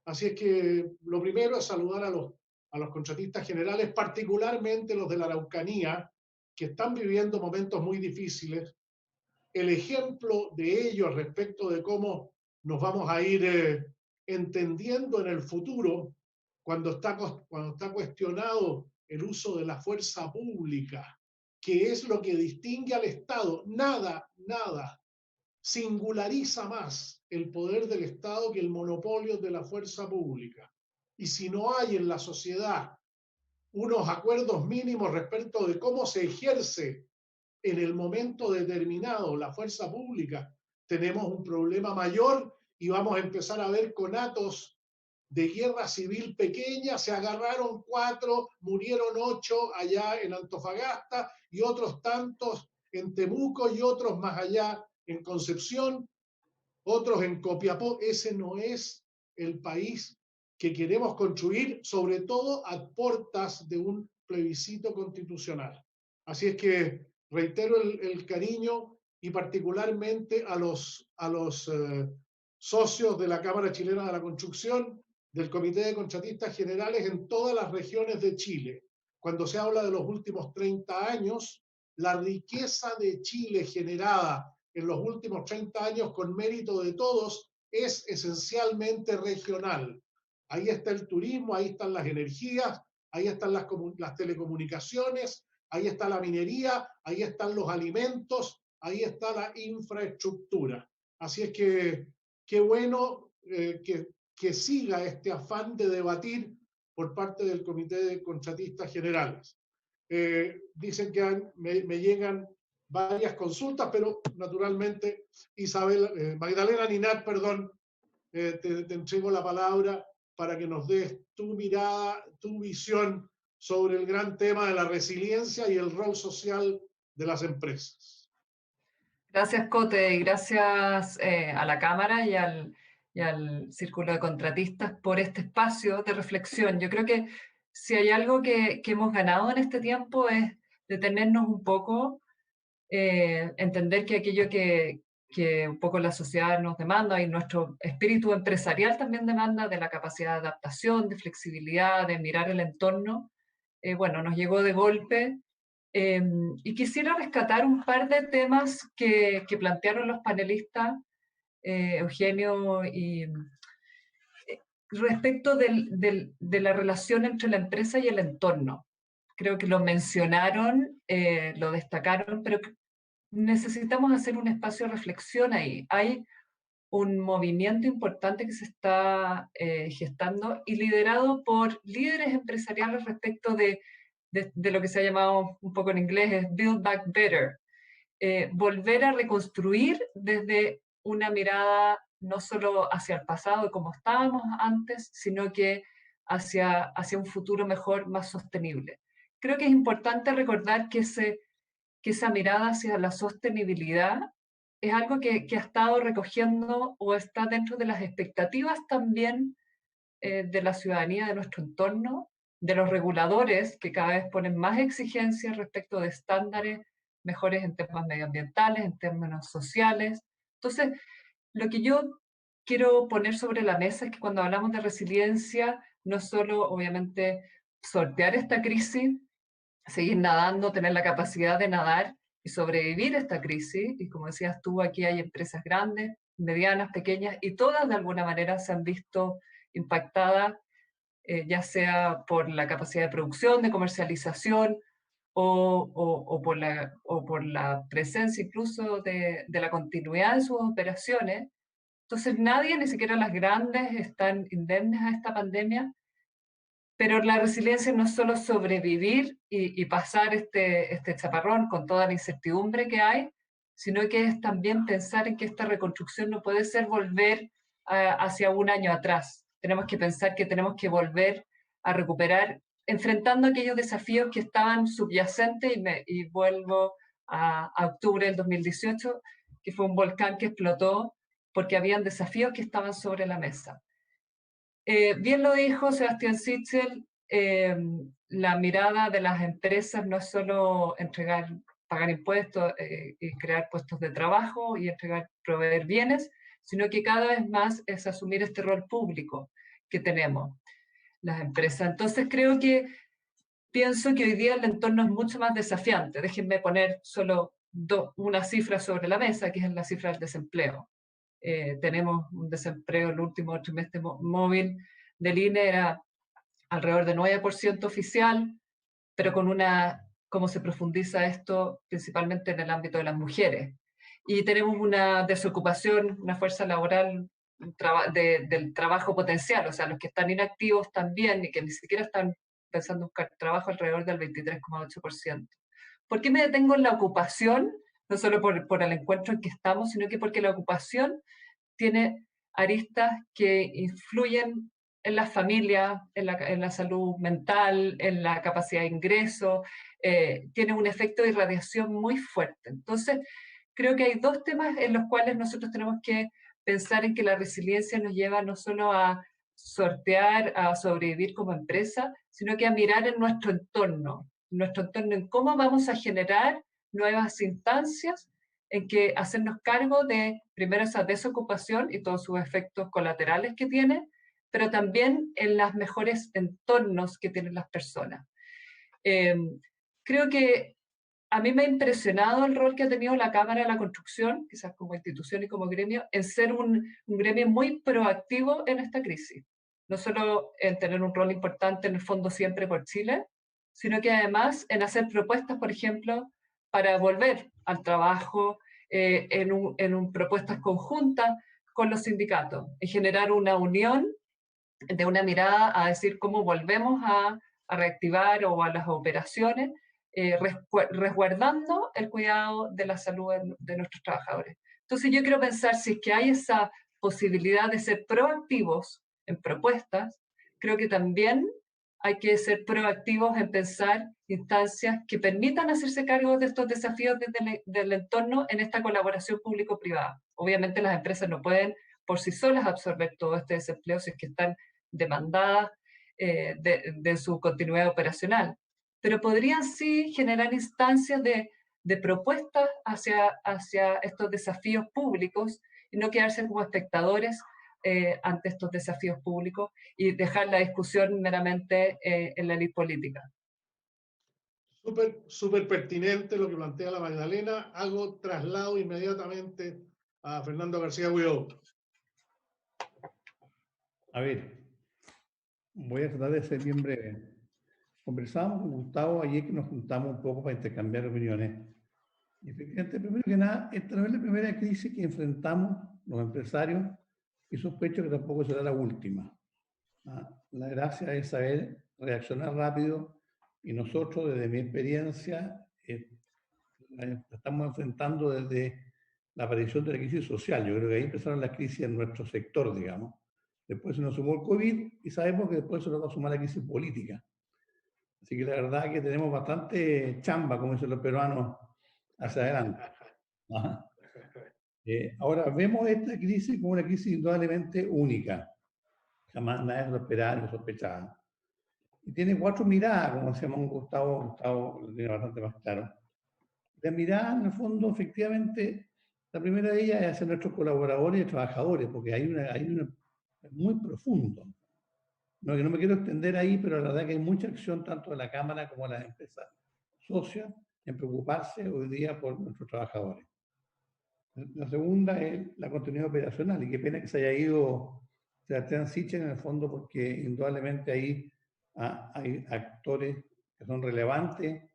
Así es que lo primero es saludar a los contratistas generales, particularmente los de la Araucanía, que están viviendo momentos muy difíciles. El ejemplo de ellos respecto de cómo nos vamos a ir entendiendo en el futuro, cuando está cuestionado el uso de la fuerza pública, que es lo que distingue al Estado. Nada singulariza más el poder del Estado que el monopolio de la fuerza pública. Y si no hay en la sociedad unos acuerdos mínimos respecto de cómo se ejerce en el momento determinado la fuerza pública, tenemos un problema mayor y vamos a empezar a ver conatos de guerra civil pequeña. Se agarraron 4, murieron 8 allá en Antofagasta y otros tantos en Temuco y otros más allá en Concepción, otros en Copiapó. Ese no es el país que queremos construir, sobre todo a puertas de un plebiscito constitucional. Así es que reitero el cariño y particularmente a los socios de la Cámara Chilena de la Construcción, del Comité de Contratistas Generales en todas las regiones de Chile. Cuando se habla de los últimos 30 años, la riqueza de Chile generada en los últimos 30 años con mérito de todos es esencialmente regional. Ahí está el turismo, ahí están las energías, ahí están las telecomunicaciones, ahí está la minería, ahí están los alimentos, ahí está la infraestructura. Así es que qué bueno que siga este afán de debatir por parte del Comité de Contratistas Generales. Dicen que me llegan varias consultas, pero naturalmente, Magdalena Ninat, perdón, te entrego la palabra para que nos des tu mirada, tu visión sobre el gran tema de la resiliencia y el rol social de las empresas. Gracias, Cote, y gracias a la Cámara y al Círculo de Contratistas por este espacio de reflexión. Yo creo que si hay algo que hemos ganado en este tiempo es detenernos un poco, entender que aquello que un poco la sociedad nos demanda y nuestro espíritu empresarial también demanda, de la capacidad de adaptación, de flexibilidad, de mirar el entorno, bueno, nos llegó de golpe. Y quisiera rescatar un par de temas que plantearon los panelistas, Eugenio, y respecto de la relación entre la empresa y el entorno. Creo que lo mencionaron, lo destacaron, pero necesitamos hacer un espacio de reflexión ahí. Hay un movimiento importante que se está gestando y liderado por líderes empresariales respecto de lo que se ha llamado un poco en inglés es Build Back Better. Volver a reconstruir desde una mirada no solo hacia el pasado, como estábamos antes, sino que hacia un futuro mejor, más sostenible. Creo que es importante recordar que esa mirada hacia la sostenibilidad es algo que ha estado recogiendo o está dentro de las expectativas también de la ciudadanía, de nuestro entorno, de los reguladores que cada vez ponen más exigencias respecto de estándares mejores en temas medioambientales, en términos sociales. Entonces, lo que yo quiero poner sobre la mesa es que cuando hablamos de resiliencia, no solo obviamente sortear esta crisis, seguir nadando, tener la capacidad de nadar y sobrevivir esta crisis, y como decías tú, aquí hay empresas grandes, medianas, pequeñas, y todas de alguna manera se han visto impactadas, ya sea por la capacidad de producción, de comercialización, o por la presencia incluso de la continuidad de sus operaciones. Entonces nadie, ni siquiera las grandes, están indemnes a esta pandemia, pero la resiliencia no es solo sobrevivir y pasar este chaparrón con toda la incertidumbre que hay, sino que es también pensar en que esta reconstrucción no puede ser volver hacia un año atrás. Tenemos que pensar que tenemos que volver a recuperar, enfrentando aquellos desafíos que estaban subyacentes, y vuelvo a octubre del 2018, que fue un volcán que explotó porque habían desafíos que estaban sobre la mesa. Bien lo dijo Sebastián Sichel, la mirada de las empresas no es solo pagar impuestos y crear puestos de trabajo y proveer bienes, sino que cada vez más es asumir este rol público que tenemos las empresas. Entonces pienso que hoy día el entorno es mucho más desafiante. Déjenme poner solo una cifra sobre la mesa, que es la cifra del desempleo. Tenemos un desempleo, el último trimestre móvil del INE era alrededor de 9% oficial, pero cómo se profundiza esto principalmente en el ámbito de las mujeres. Y tenemos una desocupación, una fuerza laboral del trabajo potencial, o sea, los que están inactivos también y que ni siquiera están pensando en buscar trabajo, alrededor del 23,8%. ¿Por qué me detengo en la ocupación? No solo por el encuentro en que estamos, sino que porque la ocupación tiene aristas que influyen en las familias, en la salud mental, en la capacidad de ingreso, tiene un efecto de irradiación muy fuerte. Entonces, creo que hay dos temas en los cuales nosotros tenemos que pensar en que la resiliencia nos lleva no solo a sortear, a sobrevivir como empresa, sino que a mirar en nuestro entorno, en cómo vamos a generar nuevas instancias en que hacernos cargo de, primero, esa desocupación y todos sus efectos colaterales que tiene, pero también en los mejores entornos que tienen las personas. Creo que a mí me ha impresionado el rol que ha tenido la Cámara de la Construcción, quizás como institución y como gremio, en ser un gremio muy proactivo en esta crisis. No solo en tener un rol importante en el Fondo Siempre por Chile, sino que además en hacer propuestas, por ejemplo, para volver al trabajo, en propuestas conjuntas con los sindicatos, y generar una unión de una mirada a decir cómo volvemos a reactivar o a las operaciones, resguardando el cuidado de la salud de nuestros trabajadores. Entonces yo quiero pensar, si es que hay esa posibilidad de ser proactivos en propuestas, creo que también hay que ser proactivos en pensar instancias que permitan hacerse cargo de estos desafíos del entorno en esta colaboración público-privada. Obviamente las empresas no pueden por sí solas absorber todo este desempleo si es que están demandadas de su continuidad operacional, pero podrían sí generar instancias de propuestas hacia estos desafíos públicos y no quedarse como espectadores ante estos desafíos públicos y dejar la discusión meramente en la elite política. Súper pertinente lo que plantea la Magdalena. Hago traslado inmediatamente a Fernando García Huidobro. A ver, voy a tratar de ser bien breve. Conversábamos con Gustavo ayer, que nos juntamos un poco para intercambiar opiniones. Y efectivamente, primero que nada, esta no es la primera crisis que enfrentamos los empresarios, y sospecho que tampoco será la última. La gracia es saber reaccionar rápido, y nosotros, desde mi experiencia, la estamos enfrentando desde la aparición de la crisis social. Yo creo que ahí empezaron las crisis en nuestro sector, digamos. Después se nos sumó el COVID y sabemos que después se nos va a sumar la crisis política. Así que la verdad es que tenemos bastante chamba, como dicen los peruanos, hacia adelante. Ahora, vemos esta crisis como una crisis indudablemente única. Jamás nadie lo esperaba ni lo sospechaba. Y tiene 4 miradas, como decíamos Gustavo lo tiene bastante más claro. La mirada, en el fondo, efectivamente, la primera de ellas es hacia nuestros colaboradores y trabajadores, porque hay una muy profundo. No me quiero extender ahí, pero la verdad es que hay mucha acción tanto de la Cámara como de las empresas socias en preocuparse hoy día por nuestros trabajadores. La segunda es la continuidad operacional, y qué pena que se haya ido Sebastián Sichel en el fondo, porque indudablemente ahí hay actores que son relevantes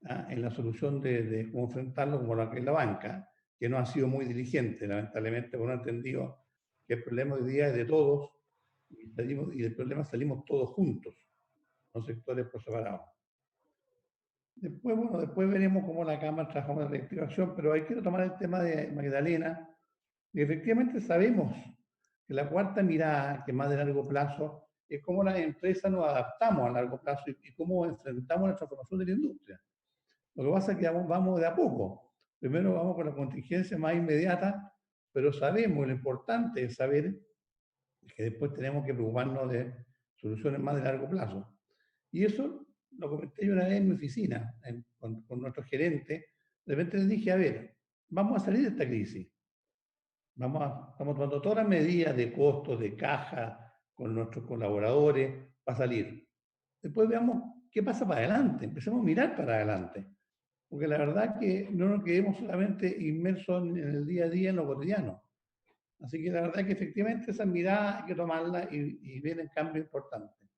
en la solución de cómo enfrentarlo, como la que es la banca, que no ha sido muy diligente, lamentablemente, porque no ha entendido que el problema hoy día es de todos y del problema salimos todos juntos, no sectores por separado. Después, bueno, después veremos cómo la Cámara trabaja con la reactivación, pero hay que tomar el tema de Magdalena, y efectivamente sabemos que la cuarta mirada, que más de largo plazo, es cómo las empresas nos adaptamos a largo plazo y cómo enfrentamos la transformación de la industria. Lo que pasa es que vamos de a poco. Primero vamos con la contingencia más inmediata, pero sabemos, lo importante es saber que después tenemos que preocuparnos de soluciones más de largo plazo. Y eso lo comenté yo una vez en mi oficina, con nuestro gerente. De repente les dije, a ver, vamos a salir de esta crisis. Estamos tomando todas las medidas de costos, de caja, con nuestros colaboradores, para salir. Después veamos qué pasa para adelante, empecemos a mirar para adelante. Porque la verdad que no nos quedemos solamente inmersos en el día a día, en lo cotidiano. Así que la verdad que efectivamente esa mirada hay que tomarla y vienen cambios importantes.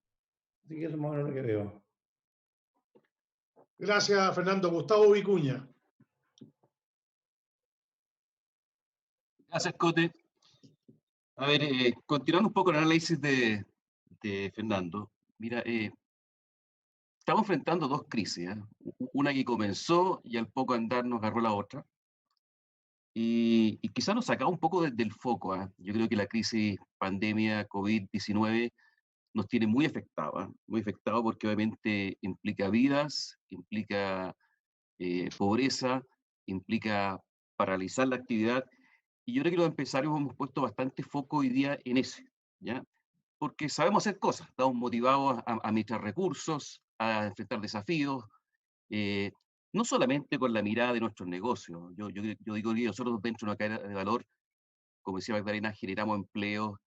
Así que eso es más o menos lo que veo. Gracias, Fernando. Gustavo Vicuña. Gracias, Cote. A ver, continuando un poco el análisis de Fernando. Mira, estamos enfrentando dos crisis, ¿eh? Una que comenzó y al poco andar nos agarró la otra. Y quizás nos sacaba un poco del foco, ¿eh? Yo creo que la crisis pandemia COVID-19 nos tiene muy afectados, ¿eh? Muy afectados porque obviamente implica vidas, implica pobreza, implica paralizar la actividad. Y yo creo que los empresarios hemos puesto bastante foco hoy día en eso, ¿ya? Porque sabemos hacer cosas, estamos motivados a administrar recursos, a enfrentar desafíos, no solamente con la mirada de nuestros negocios. Yo digo que nosotros dentro de una cadena de valor, como decía Magdalena, generamos empleos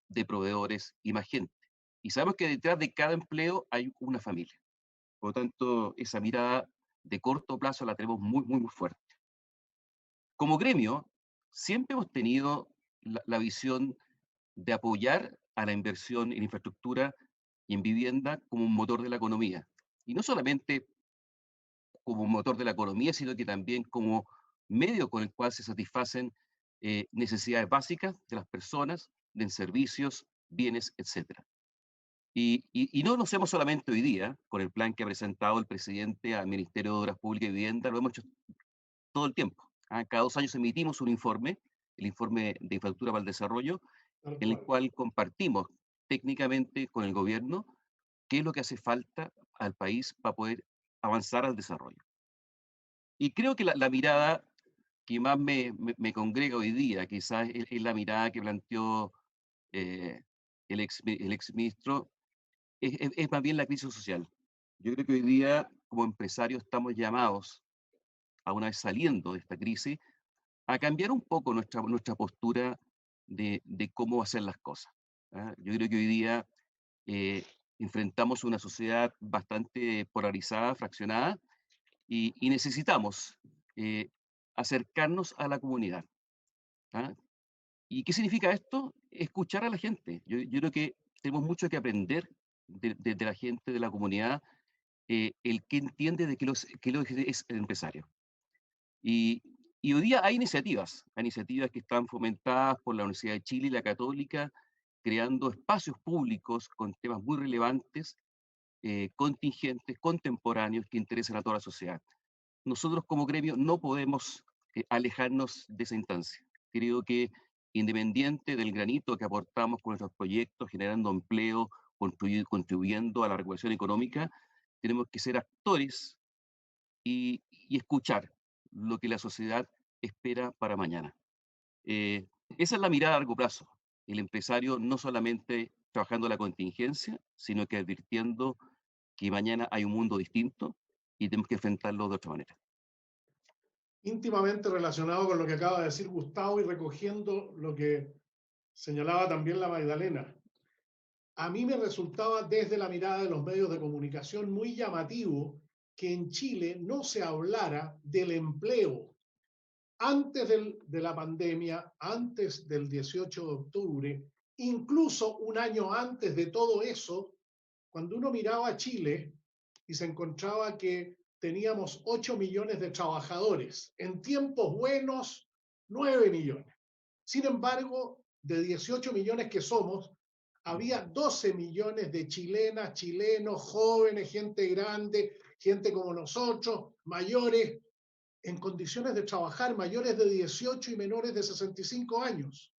de proveedores y más gente. Y sabemos que detrás de cada empleo hay una familia. Por lo tanto, esa mirada de corto plazo la tenemos muy, muy, muy fuerte. Como gremio, siempre hemos tenido la visión de apoyar a la inversión en infraestructura y en vivienda como un motor de la economía. Y no solamente como un motor de la economía, sino que también como medio con el cual se satisfacen necesidades básicas de las personas, de servicios, bienes, etc. Y no lo hacemos solamente hoy día, con el plan que ha presentado el presidente al Ministerio de Obras Públicas y Vivienda, lo hemos hecho todo el tiempo. Cada 2 años emitimos un informe, el informe de infraestructura para el desarrollo, en el cual compartimos técnicamente con el gobierno qué es lo que hace falta al país para poder avanzar al desarrollo. Y creo que la mirada que más me congrega hoy día, quizás es la mirada que planteó el ex ministro, es más bien la crisis social. Yo creo que hoy día, como empresarios, estamos llamados, a una vez saliendo de esta crisis, a cambiar un poco nuestra postura de cómo hacer las cosas. Yo creo que hoy día enfrentamos una sociedad bastante polarizada, fraccionada, y necesitamos acercarnos a la comunidad. ¿Y qué significa esto? Escuchar a la gente. Yo creo que tenemos mucho que aprender de la gente, de la comunidad, el que entiende de qué lo es el empresario. Y hoy día hay iniciativas que están fomentadas por la Universidad de Chile y la Católica, creando espacios públicos con temas muy relevantes, contingentes, contemporáneos, que interesan a toda la sociedad. Nosotros como gremio no podemos alejarnos de esa instancia. Creo que independiente del granito que aportamos con nuestros proyectos, generando empleo, contribuyendo a la recuperación económica, tenemos que ser actores y escuchar lo que la sociedad espera para mañana. Esa es la mirada a largo plazo. El empresario no solamente trabajando la contingencia, sino que advirtiendo que mañana hay un mundo distinto y tenemos que enfrentarlo de otra manera. Íntimamente relacionado con lo que acaba de decir Gustavo y recogiendo lo que señalaba también la Magdalena. A mí me resultaba desde la mirada de los medios de comunicación muy llamativo que en Chile no se hablara del empleo antes de la pandemia, antes del 18 de octubre, incluso un año antes de todo eso, cuando uno miraba a Chile y se encontraba que teníamos 8 millones de trabajadores, en tiempos buenos 9 millones. Sin embargo, de 18 millones que somos, había 12 millones de chilenas, chilenos, jóvenes, gente grande, gente como nosotros, mayores, en condiciones de trabajar, mayores de 18 y menores de 65 años.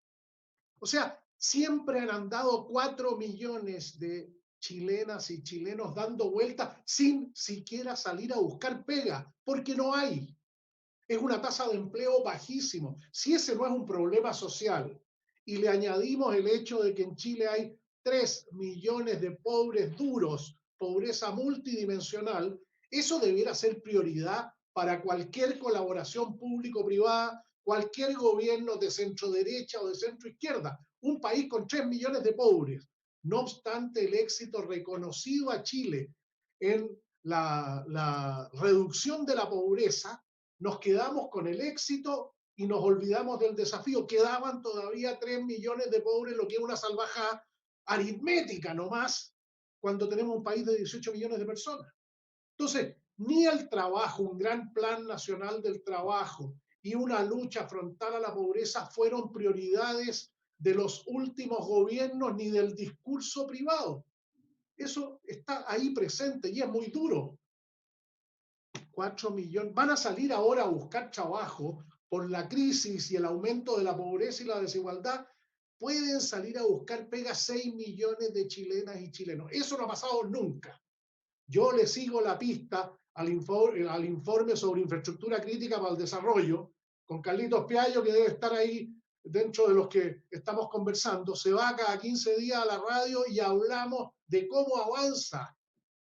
O sea, siempre han andado 4 millones de chilenas y chilenos dando vueltas sin siquiera salir a buscar pega, porque no hay. Es una tasa de empleo bajísimo. Si ese no es un problema social y le añadimos el hecho de que en Chile hay 3 millones de pobres duros, pobreza multidimensional, eso debiera ser prioridad para cualquier colaboración público-privada, cualquier gobierno de centro derecha o de centro izquierda. Un país con 3 millones de pobres. No obstante el éxito reconocido a Chile en la reducción de la pobreza, nos quedamos con el éxito y nos olvidamos del desafío. Quedaban todavía 3 millones de pobres, lo que es una salvajada aritmética nomás, cuando tenemos un país de 18 millones de personas. Entonces, ni el trabajo, un gran plan nacional del trabajo y una lucha frontal a la pobreza fueron prioridades de los últimos gobiernos ni del discurso privado. Eso está ahí presente y es muy duro. 4 millones, van a salir ahora a buscar trabajo por la crisis y el aumento de la pobreza y la desigualdad, pueden salir a buscar pega 6 millones de chilenas y chilenos. Eso no ha pasado nunca. Yo le sigo la pista al informe sobre infraestructura crítica para el desarrollo, con Carlitos Piallo, que debe estar ahí dentro de los que estamos conversando. Se va cada 15 días a la radio y hablamos de cómo avanza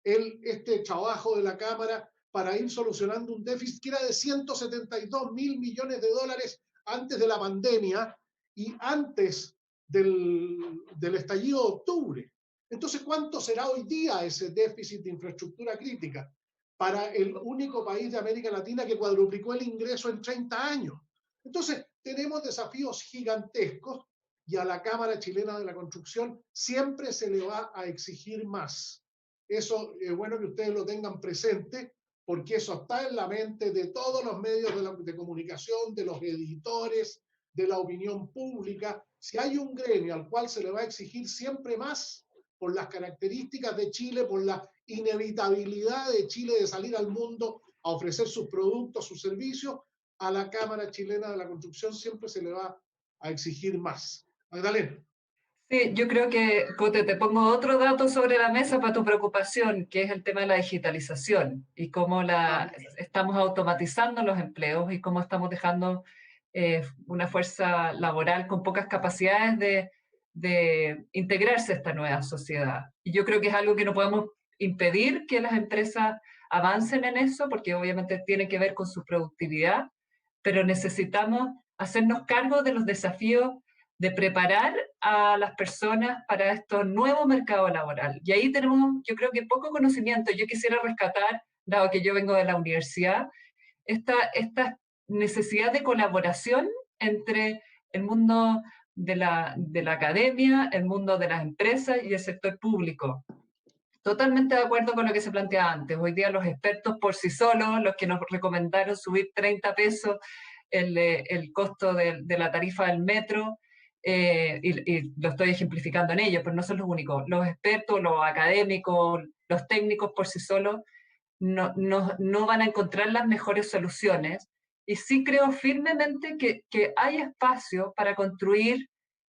este trabajo de la Cámara para ir solucionando un déficit que era de 172 mil millones de dólares antes de la pandemia y antes del estallido de octubre. Entonces, ¿cuánto será hoy día ese déficit de infraestructura crítica para el único país de América Latina que cuadruplicó el ingreso en 30 años? Entonces, tenemos desafíos gigantescos y a la Cámara Chilena de la Construcción siempre se le va a exigir más. Eso es bueno que ustedes lo tengan presente, porque eso está en la mente de todos los medios de comunicación, de los editores, de la opinión pública. Si hay un gremio al cual se le va a exigir siempre más, por las características de Chile, por la inevitabilidad de Chile de salir al mundo a ofrecer sus productos, sus servicios, a la Cámara Chilena de la Construcción siempre se le va a exigir más. Magdalena. Sí, yo creo que, Cote, te pongo otro dato sobre la mesa para tu preocupación, que es el tema de la digitalización y cómo estamos automatizando los empleos y cómo estamos dejando una fuerza laboral con pocas capacidades de integrarse a esta nueva sociedad. Y yo creo que es algo que no podemos impedir que las empresas avancen en eso, porque obviamente tiene que ver con su productividad, pero necesitamos hacernos cargo de los desafíos de preparar a las personas para este nuevo mercado laboral. Y ahí tenemos, yo creo que poco conocimiento. Yo quisiera rescatar, dado que yo vengo de la universidad, esta necesidad de colaboración entre el mundo de la academia, el mundo de las empresas y el sector público. Totalmente de acuerdo con lo que se planteaba antes. Hoy día los expertos por sí solos, los que nos recomendaron subir 30 pesos el costo de la tarifa del metro, y lo estoy ejemplificando en ellos, pero no son los únicos. Los expertos, los académicos, los técnicos por sí solos no van a encontrar las mejores soluciones. Y sí creo firmemente que hay espacio para construir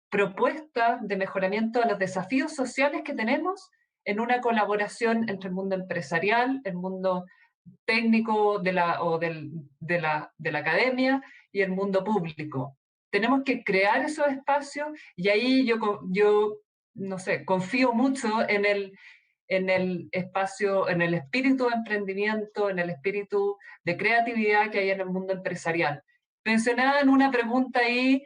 propuestas de mejoramiento a los desafíos sociales que tenemos en una colaboración entre el mundo empresarial, el mundo técnico de la academia y el mundo público. Tenemos que crear esos espacios y ahí yo no sé, confío mucho en el espacio, en el espíritu de emprendimiento, en el espíritu de creatividad que hay en el mundo empresarial. Mencionaba en una pregunta ahí,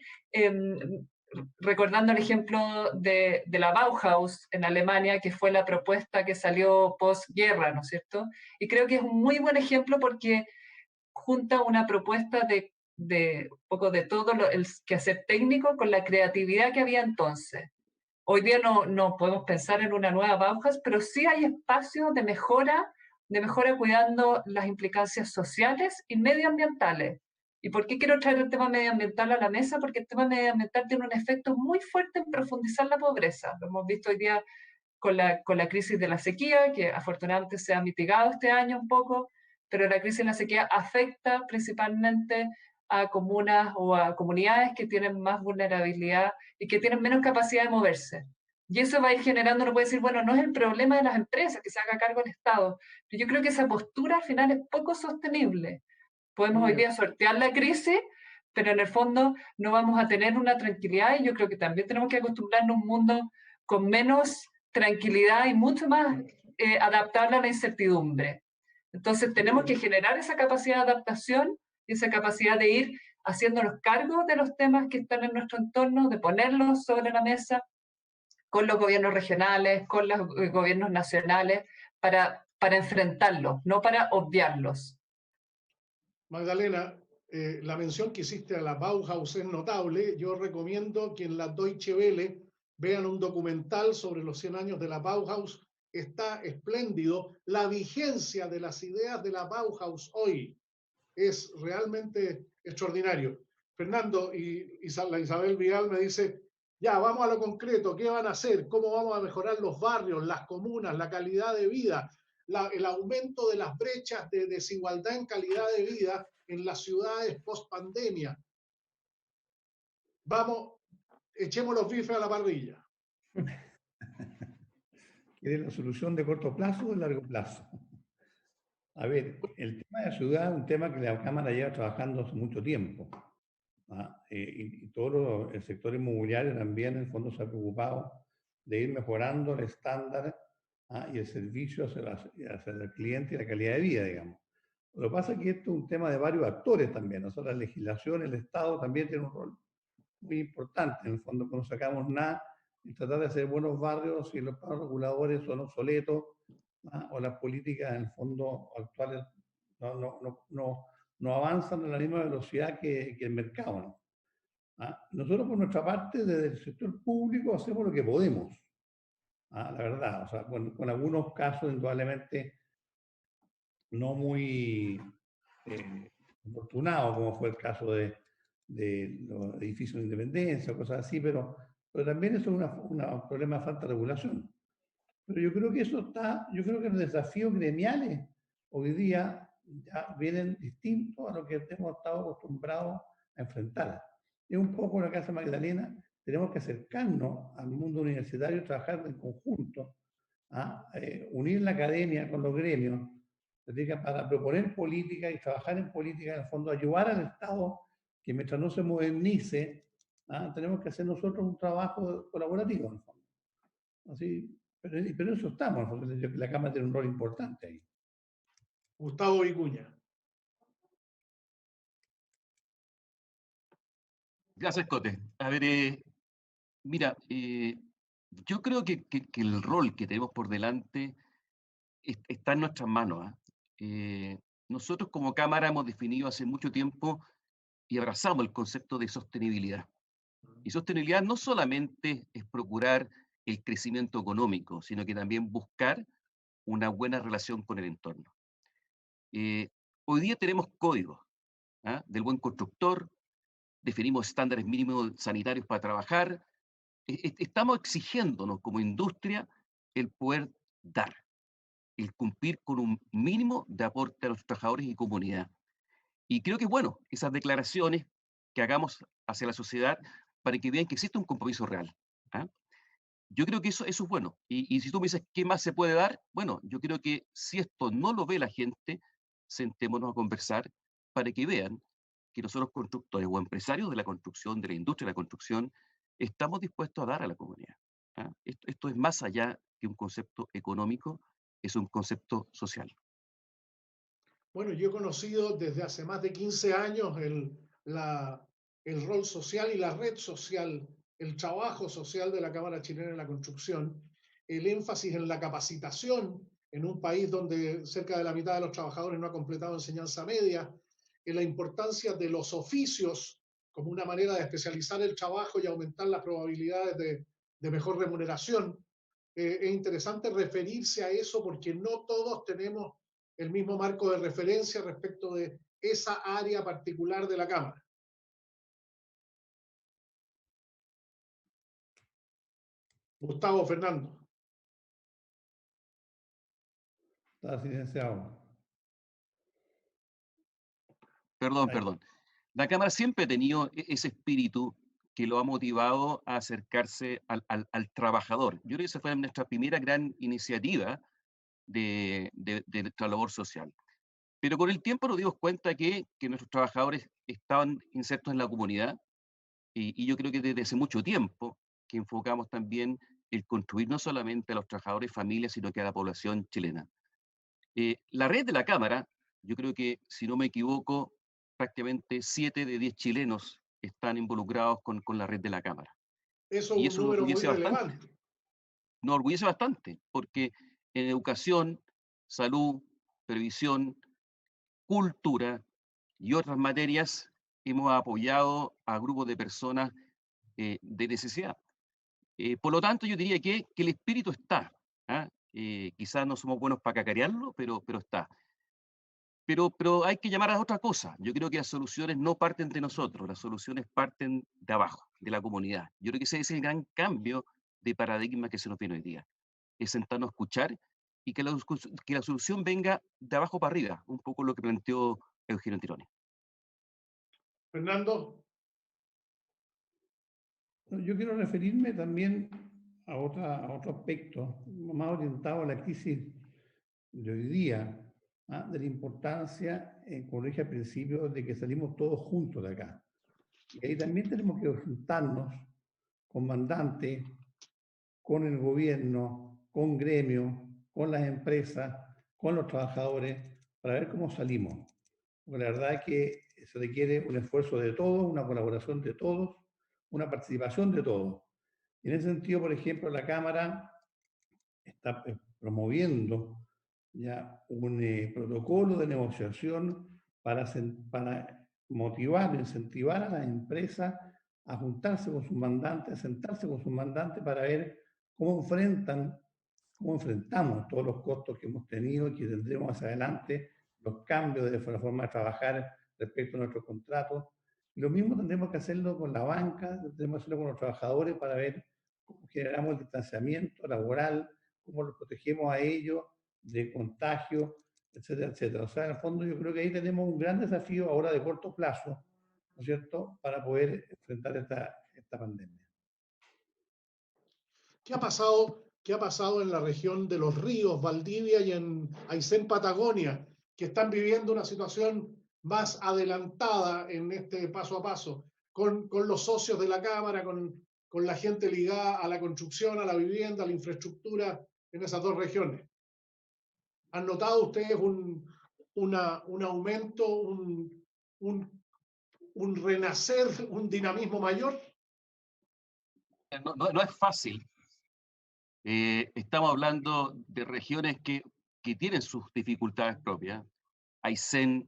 recordando el ejemplo de la Bauhaus en Alemania, que fue la propuesta que salió postguerra, ¿no es cierto? Y creo que es un muy buen ejemplo porque junta una propuesta un poco de todo el quehacer técnico con la creatividad que había entonces. Hoy día no podemos pensar en una nueva Bauhaus, pero sí hay espacios de mejora cuidando las implicancias sociales y medioambientales. ¿Y por qué quiero traer el tema medioambiental a la mesa? Porque el tema medioambiental tiene un efecto muy fuerte en profundizar la pobreza. Lo hemos visto hoy día con la crisis de la sequía, que afortunadamente se ha mitigado este año un poco, pero la crisis de la sequía afecta principalmente a comunas o a comunidades que tienen más vulnerabilidad y que tienen menos capacidad de moverse. Y eso va a ir generando, uno puede decir, bueno, no es el problema de las empresas, que se haga cargo el Estado, pero yo creo que esa postura al final es poco sostenible. Podemos hoy día sortear la crisis, pero en el fondo no vamos a tener una tranquilidad, y yo creo que también tenemos que acostumbrarnos a un mundo con menos tranquilidad y mucho más adaptable a la incertidumbre. Entonces tenemos que generar esa capacidad de adaptación y esa capacidad de ir haciéndonos cargo de los temas que están en nuestro entorno, de ponerlos sobre la mesa con los gobiernos regionales, con los gobiernos nacionales, para enfrentarlos, no para obviarlos. Magdalena, la mención que hiciste a la Bauhaus es notable. Yo recomiendo que en la Deutsche Welle vean un documental sobre los 100 años de la Bauhaus. Está espléndido. La vigencia de las ideas de la Bauhaus hoy es realmente extraordinario. Fernando y Isabel Vidal me dice, ya, vamos a lo concreto, ¿qué van a hacer? ¿Cómo vamos a mejorar los barrios, las comunas, la calidad de vida, el aumento de las brechas de desigualdad en calidad de vida en las ciudades post-pandemia? Vamos, echemos los bifes a la parrilla. ¿Quieres la solución de corto plazo o de largo plazo? A ver, el tema de la ciudad es un tema que la Cámara lleva trabajando hace mucho tiempo. Y todo el sector inmobiliario también, en el fondo, se ha preocupado de ir mejorando el estándar y el servicio hacia el cliente y la calidad de vida, digamos. Lo que pasa es que esto es un tema de varios actores también. O sea, la legislación, el Estado también tiene un rol muy importante. En el fondo, no sacamos nada y tratar de hacer buenos barrios si los planos reguladores son obsoletos o las políticas, en el fondo, actuales no avanzan a la misma velocidad que el mercado, ¿no? Nosotros, por nuestra parte, desde el sector público, hacemos lo que podemos, la verdad. O sea, con algunos casos, indudablemente, no muy afortunados, como fue el caso de los edificios de Independencia, cosas así, pero también eso es un problema de falta de regulación. Pero yo creo que yo creo que los desafíos gremiales hoy día ya vienen distintos a lo que hemos estado acostumbrados a enfrentar. Es un poco lo que hace Magdalena, tenemos que acercarnos al mundo universitario y trabajar en conjunto, unir la academia con los gremios, para proponer política y trabajar en política, en el fondo ayudar al Estado que mientras no se modernice, tenemos que hacer nosotros un trabajo colaborativo, en el fondo. Así, pero eso estamos, la Cámara tiene un rol importante ahí. Gustavo Vicuña. Gracias, Cote. A ver, mira, yo creo que el rol que tenemos por delante está en nuestras manos. Nosotros como Cámara hemos definido hace mucho tiempo y abrazamos el concepto de sostenibilidad. Y sostenibilidad no solamente es procurar el crecimiento económico, sino que también buscar una buena relación con el entorno. Hoy día tenemos códigos del buen constructor, definimos estándares mínimos sanitarios para trabajar, estamos exigiéndonos como industria el poder dar, el cumplir con un mínimo de aporte a los trabajadores y comunidad. Y creo que es bueno esas declaraciones que hagamos hacia la sociedad para que vean que existe un compromiso real. Yo creo que eso es bueno. Y si tú me dices, ¿qué más se puede dar? Bueno, yo creo que si esto no lo ve la gente, sentémonos a conversar para que vean que nosotros constructores o empresarios de la construcción, de la industria de la construcción, estamos dispuestos a dar a la comunidad. Esto es más allá que un concepto económico, es un concepto social. Bueno, yo he conocido desde hace más de 15 años el rol social y la red social, el trabajo social de la Cámara Chilena de la Construcción, el énfasis en la capacitación en un país donde cerca de la mitad de los trabajadores no ha completado enseñanza media, en la importancia de los oficios como una manera de especializar el trabajo y aumentar las probabilidades de mejor remuneración. Es interesante referirse a eso porque no todos tenemos el mismo marco de referencia respecto de esa área particular de la Cámara. Gustavo, Fernando. Está silenciado. Perdón. La Cámara siempre ha tenido ese espíritu que lo ha motivado a acercarse al trabajador. Yo creo que esa fue nuestra primera gran iniciativa de nuestra labor social. Pero con el tiempo nos dimos cuenta que nuestros trabajadores estaban insertos en la comunidad y yo creo que desde hace mucho tiempo que enfocamos también el construir no solamente a los trabajadores y familias, sino que a la población chilena. La red de la Cámara, yo creo que, si no me equivoco, prácticamente 7 de 10 chilenos están involucrados con la red de la Cámara. Eso Y es eso un número muy nos relevante. Nos orgullece bastante, porque en educación, salud, previsión, cultura y otras materias hemos apoyado a grupos de personas de necesidad. Por lo tanto, yo diría que el espíritu está. ¿Ah? Quizás no somos buenos para cacarearlo, pero está. Pero hay que llamar a otra cosa. Yo creo que las soluciones no parten de nosotros, las soluciones parten de abajo, de la comunidad. Yo creo que ese es el gran cambio de paradigma que se nos viene hoy día. Es sentarnos a escuchar y que la solución venga de abajo para arriba, un poco lo que planteó Eugenio Tironi. Fernando. Yo quiero referirme también a otro aspecto, más orientado a la crisis de hoy día, de la importancia, como dije al principio, de que salimos todos juntos de acá. Y ahí también tenemos que juntarnos con mandantes, con el gobierno, con gremios, con las empresas, con los trabajadores, para ver cómo salimos. Porque la verdad es que se requiere un esfuerzo de todos, una colaboración de todos, una participación de todos. En ese sentido, por ejemplo, la Cámara está promoviendo ya un protocolo de negociación para motivar, incentivar a las empresas a juntarse con sus mandantes, a sentarse con sus mandantes para ver cómo enfrentamos todos los costos que hemos tenido y que tendremos hacia adelante, los cambios de la forma de trabajar respecto a nuestros contratos. Y lo mismo tendremos que hacerlo con la banca, tendremos que hacerlo con los trabajadores para ver cómo generamos el distanciamiento laboral, cómo los protegemos a ellos de contagio, etcétera, etcétera. O sea, en el fondo yo creo que ahí tenemos un gran desafío ahora de corto plazo, ¿no es cierto?, para poder enfrentar esta pandemia. ¿Qué ha pasado en la región de Los Ríos, Valdivia y en Aysén, Patagonia, que están viviendo una situación más adelantada en este paso a paso, con los socios de la Cámara, con la gente ligada a la construcción, a la vivienda, a la infraestructura en esas dos regiones? ¿Han notado ustedes un aumento, un renacer, un dinamismo mayor? No es fácil. Estamos hablando de regiones que tienen sus dificultades propias. Aysén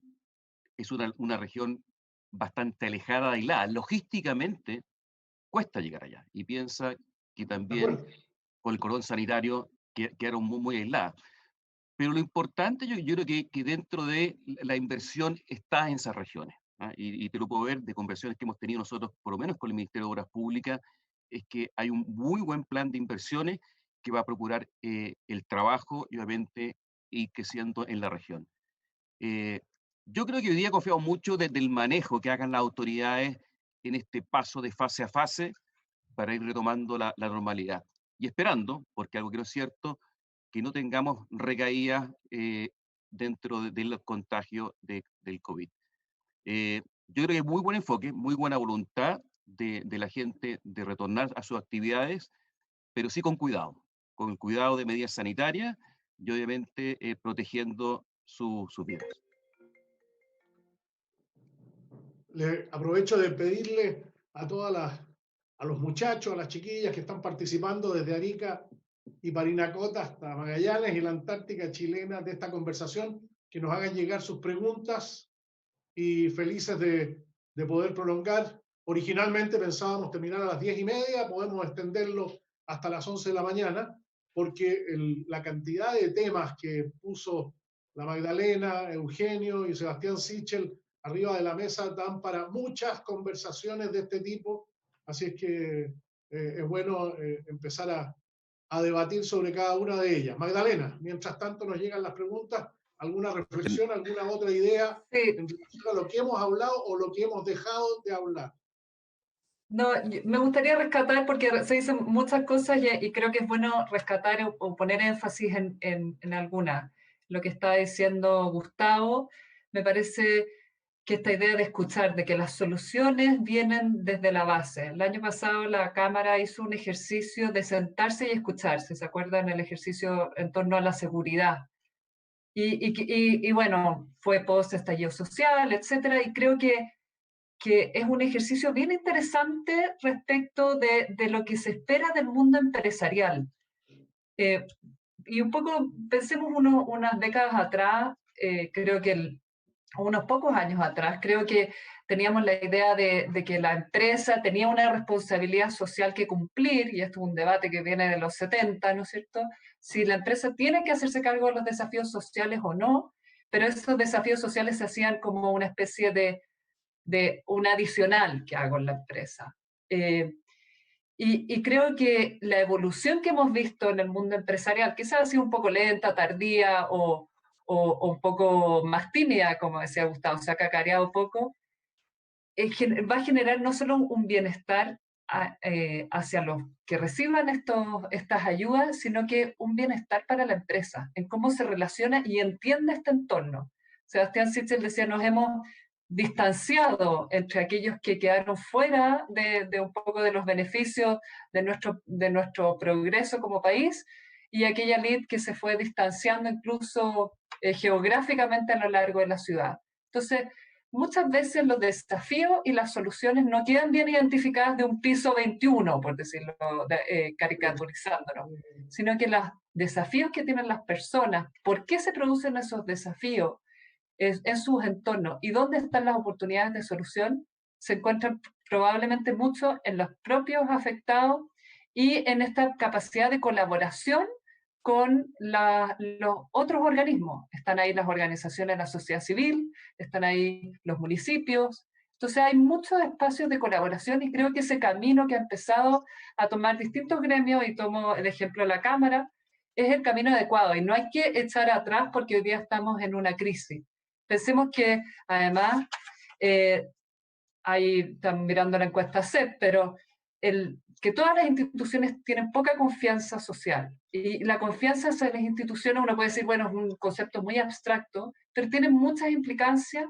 es una región bastante alejada, aislada. Logísticamente cuesta llegar allá. Y piensa que también con el cordón sanitario quedaron muy aisladas. Pero lo importante, yo creo que dentro de la inversión está en esas regiones. Y te lo puedo ver de conversaciones que hemos tenido nosotros, por lo menos con el Ministerio de Obras Públicas, es que hay un muy buen plan de inversiones que va a procurar el trabajo y obviamente ir creciendo en la región. Yo creo que hoy día confiamos mucho desde el manejo que hagan las autoridades en este paso de fase a fase para ir retomando la normalidad. Y esperando, porque algo que no es cierto, que no tengamos recaídas dentro del contagio del COVID. Yo creo que hay muy buen enfoque, muy buena voluntad de la gente de retornar a sus actividades, pero sí con el cuidado de medidas sanitarias y obviamente protegiendo sus vidas. Le aprovecho de pedirle a a los muchachos, a las chiquillas que están participando desde Arica y Parinacota hasta Magallanes y la Antártica chilena de esta conversación, que nos hagan llegar sus preguntas y felices de poder prolongar. Originalmente pensábamos terminar a las 10:30, podemos extenderlo hasta las 11 de la mañana, porque la cantidad de temas que puso la Magdalena, Eugenio y Sebastián Sichel arriba de la mesa dan para muchas conversaciones de este tipo, así es que es bueno empezar a debatir sobre cada una de ellas. Magdalena, mientras tanto nos llegan las preguntas, ¿alguna reflexión, alguna otra idea en relación a lo que hemos hablado o lo que hemos dejado de hablar? No, me gustaría rescatar, porque se dicen muchas cosas y creo que es bueno rescatar o poner énfasis en algunas. Lo que está diciendo Gustavo, me parece que esta idea de escuchar, de que las soluciones vienen desde la base. El año pasado la Cámara hizo un ejercicio de sentarse y escucharse, ¿se acuerdan? El ejercicio en torno a la seguridad. Y bueno, fue post-estallido social, etcétera, y creo que es un ejercicio bien interesante respecto de lo que se espera del mundo empresarial. Y un poco, pensemos unas décadas atrás, creo que unos pocos años atrás, creo que teníamos la idea de que la empresa tenía una responsabilidad social que cumplir, y esto es un debate que viene de los 70, ¿no es cierto? Si la empresa tiene que hacerse cargo de los desafíos sociales o no, pero esos desafíos sociales se hacían como una especie de un adicional que hago en la empresa. Y creo que la evolución que hemos visto en el mundo empresarial, quizás ha sido un poco lenta, tardía o un poco más tímida, como decía Gustavo, se ha cacareado un poco, va a generar no solo un bienestar hacia los que reciban estas ayudas, sino que un bienestar para la empresa, en cómo se relaciona y entiende este entorno. Sebastián Sichel decía, nos hemos distanciado entre aquellos que quedaron fuera de un poco de los beneficios de nuestro progreso como país, y aquella elite que se fue distanciando incluso geográficamente a lo largo de la ciudad. Entonces, muchas veces los desafíos y las soluciones no quedan bien identificadas de un piso 21, por decirlo, caricaturizándolo, sino que los desafíos que tienen las personas, por qué se producen esos desafíos en sus entornos y dónde están las oportunidades de solución, se encuentran probablemente mucho en los propios afectados y en esta capacidad de colaboración con los otros organismos. Están ahí las organizaciones de la sociedad civil, están ahí los municipios. Entonces hay muchos espacios de colaboración y creo que ese camino que ha empezado a tomar distintos gremios, y tomo el ejemplo de la Cámara, es el camino adecuado y no hay que echar atrás porque hoy día estamos en una crisis. Pensemos que además, ahí están mirando la encuesta CEP, pero que todas las instituciones tienen poca confianza social. Y la confianza hacia las instituciones, uno puede decir, bueno, es un concepto muy abstracto, pero tiene muchas implicancias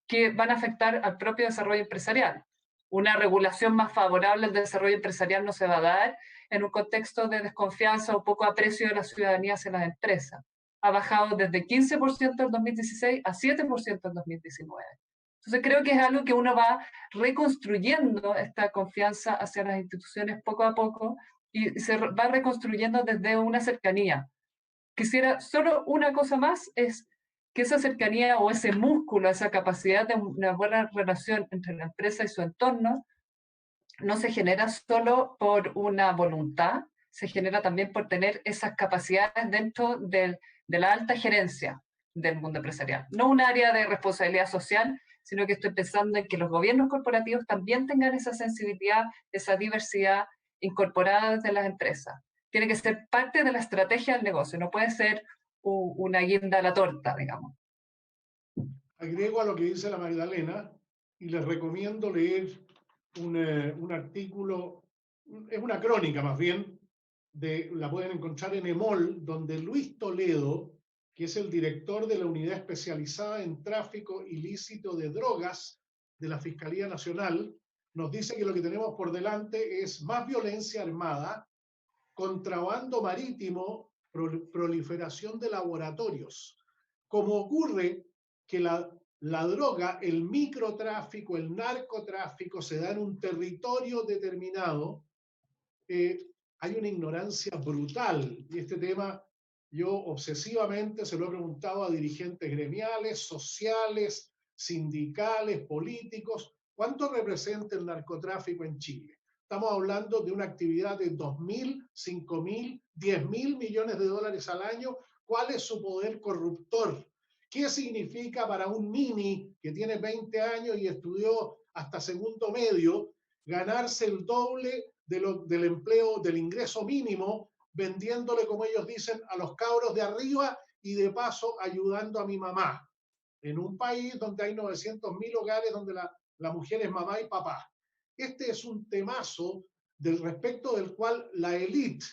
que van a afectar al propio desarrollo empresarial. Una regulación más favorable al desarrollo empresarial no se va a dar en un contexto de desconfianza o poco aprecio de la ciudadanía hacia las empresas. Ha bajado desde 15% en 2016 a 7% en 2019. Entonces creo que es algo que uno va reconstruyendo esta confianza hacia las instituciones poco a poco y se va reconstruyendo desde una cercanía. Quisiera solo una cosa más, es que esa cercanía o ese músculo, esa capacidad de una buena relación entre la empresa y su entorno, no se genera solo por una voluntad, se genera también por tener esas capacidades dentro de la alta gerencia del mundo empresarial. No un área de responsabilidad social, sino que estoy pensando en que los gobiernos corporativos también tengan esa sensibilidad, esa diversidad incorporada desde las empresas. Tiene que ser parte de la estrategia del negocio, no puede ser una guinda a la torta, digamos. Agrego a lo que dice la Magdalena y les recomiendo leer un artículo, es una crónica más bien, la pueden encontrar en EMOL, donde Luis Toledo, que es el director de la Unidad Especializada en Tráfico Ilícito de Drogas de la Fiscalía Nacional, nos dice que lo que tenemos por delante es más violencia armada, contrabando marítimo, proliferación de laboratorios. Como ocurre que la droga, el microtráfico, el narcotráfico se da en un territorio determinado, hay una ignorancia brutal. Y este tema yo obsesivamente se lo he preguntado a dirigentes gremiales, sociales, sindicales, políticos. ¿Cuánto representa el narcotráfico en Chile? Estamos hablando de una actividad de 2.000, 5.000, 10.000 millones de dólares al año. ¿Cuál es su poder corruptor? ¿Qué significa para un niño que tiene 20 años y estudió hasta segundo medio ganarse el doble del empleo, del ingreso mínimo, vendiéndole, como ellos dicen, a los cabros de arriba y de paso ayudando a mi mamá? En un país donde hay 900.000 hogares donde la mujer es mamá y papá. Este es un temazo respecto del cual la élite,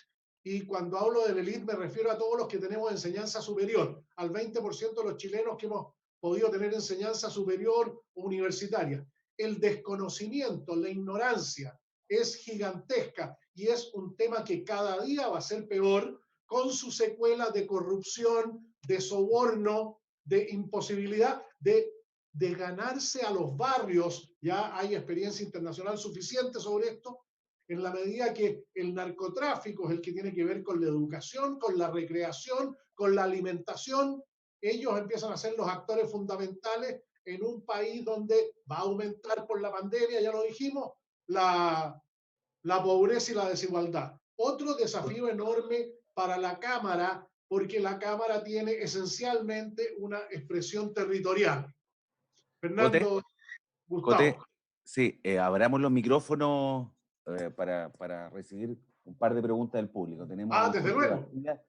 y cuando hablo de la élite me refiero a todos los que tenemos enseñanza superior, al 20% de los chilenos que hemos podido tener enseñanza superior o universitaria. El desconocimiento, la ignorancia es gigantesca y es un tema que cada día va a ser peor, con su secuela de corrupción, de soborno, de imposibilidad de ganarse a los barrios. Ya hay experiencia internacional suficiente sobre esto, en la medida que el narcotráfico es el que tiene que ver con la educación, con la recreación, con la alimentación. Ellos empiezan a ser los actores fundamentales en un país donde va a aumentar por la pandemia, ya lo dijimos, la pobreza y la desigualdad. Otro desafío enorme para la Cámara, porque la Cámara tiene esencialmente una expresión territorial. Fernando, Gustavo. Coté, sí, abramos los micrófonos para recibir un par de preguntas del público. Tenemos desde luego. Bastidas.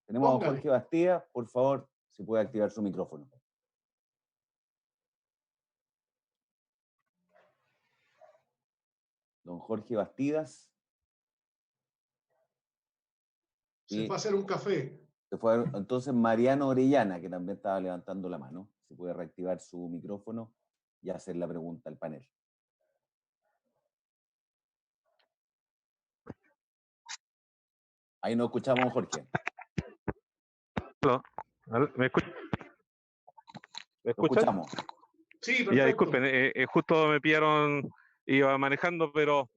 Tenemos a don Jorge Bastidas. Por favor, si puede activar su micrófono. Don Jorge Bastidas. Se fue a hacer un café. Se fue entonces Mariano Orellana, que también estaba levantando la mano. Si puede reactivar su micrófono y hacer la pregunta al panel. Ahí no escuchamos, Jorge. ¿Me escuchan? ¿Me escuchamos? Sí, perfecto. Ya, disculpen, justo me pillaron, iba manejando, pero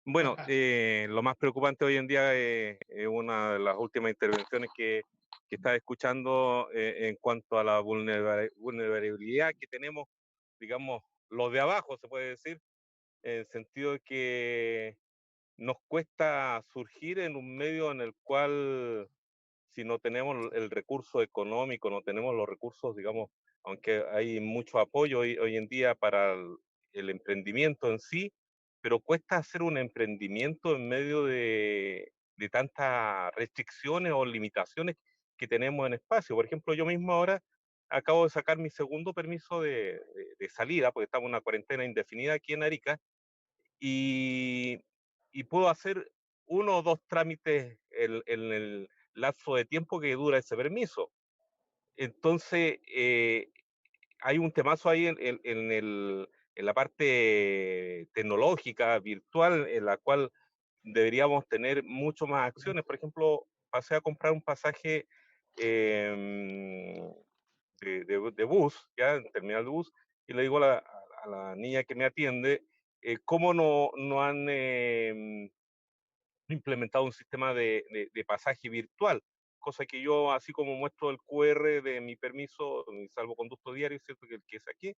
bueno, lo más preocupante hoy en día es una de las últimas intervenciones que estaba escuchando en cuanto a la vulnerabilidad que tenemos, digamos, los de abajo, se puede decir, en el sentido de que nos cuesta surgir en un medio en el cual, si no tenemos el recurso económico, no tenemos los recursos, digamos, aunque hay mucho apoyo hoy en día para el emprendimiento en sí, pero cuesta hacer un emprendimiento en medio de tantas restricciones o limitaciones que tenemos en espacio. Por ejemplo, yo mismo ahora acabo de sacar mi segundo permiso de salida, porque estamos en una cuarentena indefinida aquí en Arica, y puedo hacer 1 o 2 trámites en el lapso de tiempo que dura ese permiso. Entonces, hay un temazo ahí en la parte tecnológica, virtual, en la cual deberíamos tener mucho más acciones. Por ejemplo, pasé a comprar un pasaje de bus, ya en terminal de bus, y le digo a la niña que me atiende, ¿cómo no han implementado un sistema de pasaje virtual? Cosa que yo, así como muestro el QR de mi permiso, mi salvoconducto diario, ¿cierto? Que es aquí,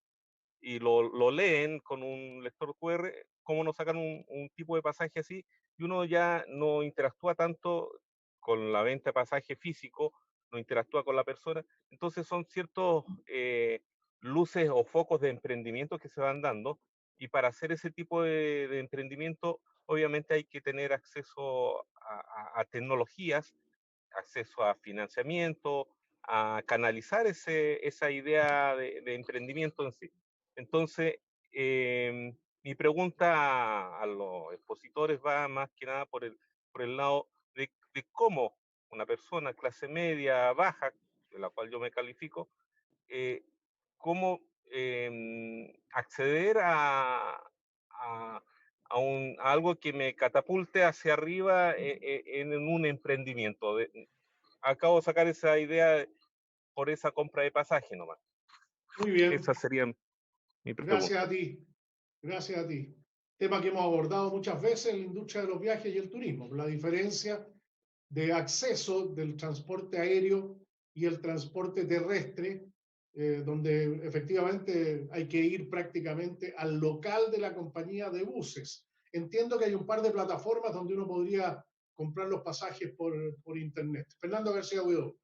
y lo leen con un lector QR, ¿cómo no sacan un tipo de pasaje así? Y uno ya no interactúa tanto con la venta de pasaje físico, no interactúa con la persona. Entonces son ciertos luces o focos de emprendimiento que se van dando, y para hacer ese tipo de emprendimiento, obviamente hay que tener acceso a tecnologías, acceso a financiamiento, a canalizar esa idea de emprendimiento en sí. Entonces, mi pregunta a los expositores va más que nada por el lado de cómo una persona clase media, baja, de la cual yo me califico, cómo acceder a algo que me catapulte hacia arriba en un emprendimiento. Acabo de sacar esa idea por esa compra de pasaje nomás. Muy bien. Esa sería mi pregunta. Gracias a ti. Gracias a ti. Tema que hemos abordado muchas veces en la industria de los viajes y el turismo. La diferencia de acceso del transporte aéreo y el transporte terrestre donde efectivamente hay que ir prácticamente al local de la compañía de buses. Entiendo que hay un par de plataformas donde uno podría comprar los pasajes por internet. Fernando García Huidobro.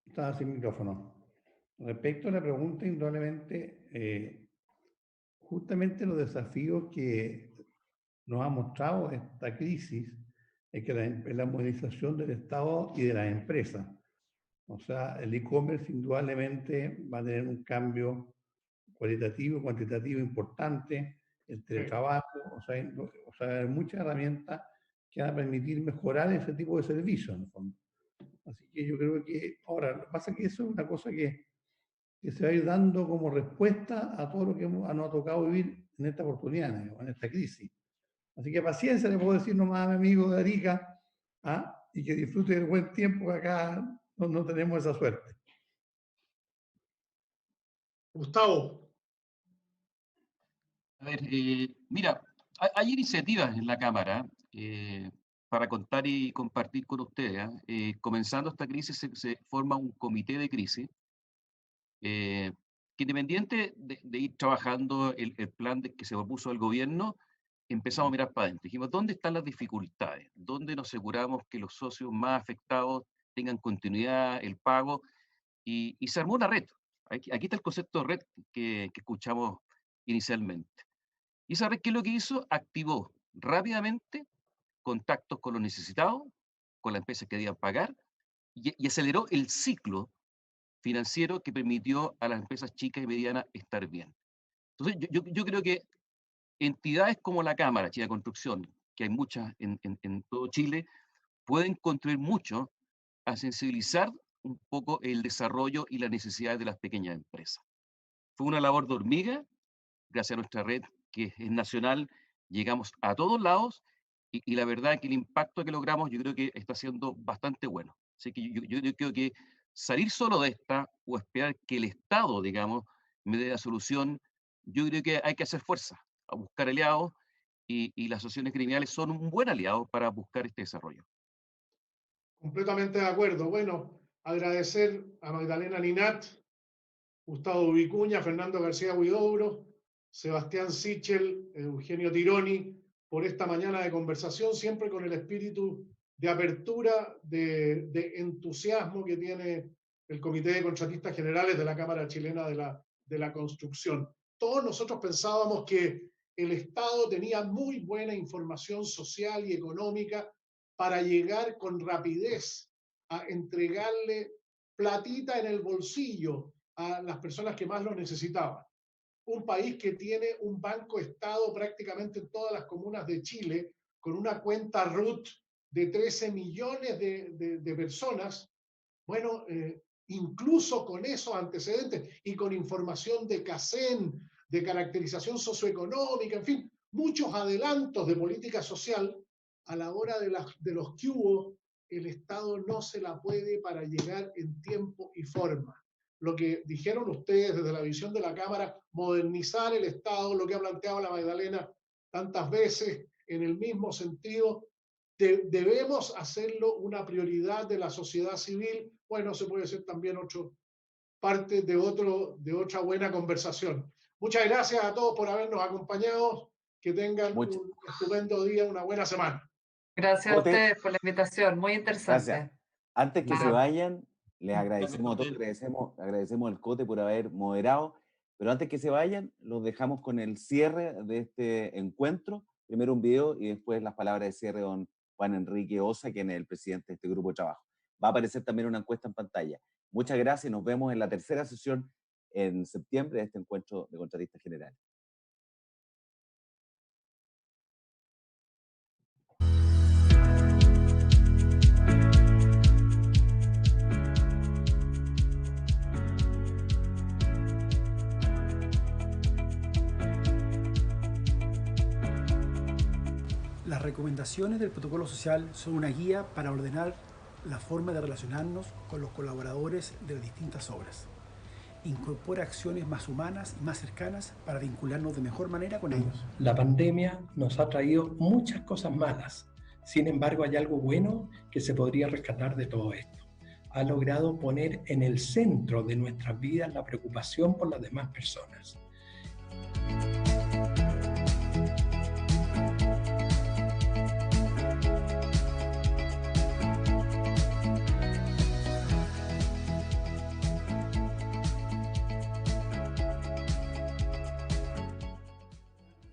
Estaba sin micrófono. Respecto a la pregunta, indudablemente, justamente los desafíos que nos ha mostrado esta crisis es que la modernización del Estado y de las empresas. O sea, el e-commerce indudablemente va a tener un cambio cualitativo, cuantitativo importante, el teletrabajo, o sea, hay muchas herramientas que van a permitir mejorar ese tipo de servicios, en el fondo. Así que yo creo que, ahora, lo que pasa es que eso es una cosa que se va a ir dando como respuesta a todo lo que nos ha tocado vivir en esta oportunidad, en esta crisis. Así que paciencia, le puedo decir nomás a mi amigo de Arica, y que disfrute del buen tiempo, que acá no tenemos esa suerte. Gustavo. A ver, mira, hay iniciativas en la Cámara para contar y compartir con ustedes. Comenzando esta crisis se forma un comité de crisis que, independiente de ir trabajando el plan que se propuso el gobierno, empezamos a mirar para adentro. Dijimos, ¿dónde están las dificultades? ¿Dónde nos aseguramos que los socios más afectados tengan continuidad, el pago? Y se armó una red. Aquí está el concepto de red que escuchamos inicialmente. Y esa red, ¿qué es lo que hizo? Activó rápidamente contactos con los necesitados, con las empresas que debían pagar, y aceleró el ciclo financiero que permitió a las empresas chicas y medianas estar bien. Entonces, yo creo que entidades como la Cámara Chilena de Construcción, que hay muchas en todo Chile, pueden contribuir mucho a sensibilizar un poco el desarrollo y las necesidades de las pequeñas empresas. Fue una labor de hormiga, gracias a nuestra red que es nacional, llegamos a todos lados y la verdad es que el impacto que logramos yo creo que está siendo bastante bueno. Así que yo creo que salir solo de esta o esperar que el Estado, digamos, me dé la solución, yo creo que hay que hacer fuerza a buscar aliados y las asociaciones criminales son un buen aliado para buscar este desarrollo. Completamente de acuerdo. Bueno, agradecer a Magdalena Linat, Gustavo Vicuña, Fernando García Huidobro, Sebastián Sichel, Eugenio Tironi, por esta mañana de conversación, siempre con el espíritu de apertura, de entusiasmo que tiene el Comité de Contratistas Generales de la Cámara Chilena de la Construcción. Todos nosotros pensábamos que el Estado tenía muy buena información social y económica para llegar con rapidez a entregarle platita en el bolsillo a las personas que más lo necesitaban. Un país que tiene un banco Estado prácticamente en todas las comunas de Chile, con una cuenta RUT de 13 millones de personas, bueno, incluso con esos antecedentes y con información de CACEN, de caracterización socioeconómica, en fin, muchos adelantos de política social, a la hora de los que hubo, el Estado no se la puede para llegar en tiempo y forma. Lo que dijeron ustedes desde la visión de la Cámara, modernizar el Estado, lo que ha planteado la Magdalena tantas veces en el mismo sentido, debemos hacerlo una prioridad de la sociedad civil. Bueno, se puede ser también parte de otra buena conversación. Muchas gracias a todos por habernos acompañado. Que tengan un estupendo día, una buena semana. Gracias a ustedes por la invitación, muy interesante. Gracias. Antes que se vayan, les agradecemos a todos, agradecemos al Cote por haber moderado, pero antes que se vayan, los dejamos con el cierre de este encuentro. Primero un video y después las palabras de cierre de don Juan Enrique Osa, quien es el presidente de este grupo de trabajo. Va a aparecer también una encuesta en pantalla. Muchas gracias y nos vemos en la tercera sesión en septiembre de este encuentro de contratistas generales. Las recomendaciones del protocolo social son una guía para ordenar la forma de relacionarnos con los colaboradores de las distintas obras. Incorpora acciones más humanas y más cercanas para vincularnos de mejor manera con ellos. La pandemia nos ha traído muchas cosas malas. Sin embargo, hay algo bueno que se podría rescatar de todo esto. Ha logrado poner en el centro de nuestras vidas la preocupación por las demás personas.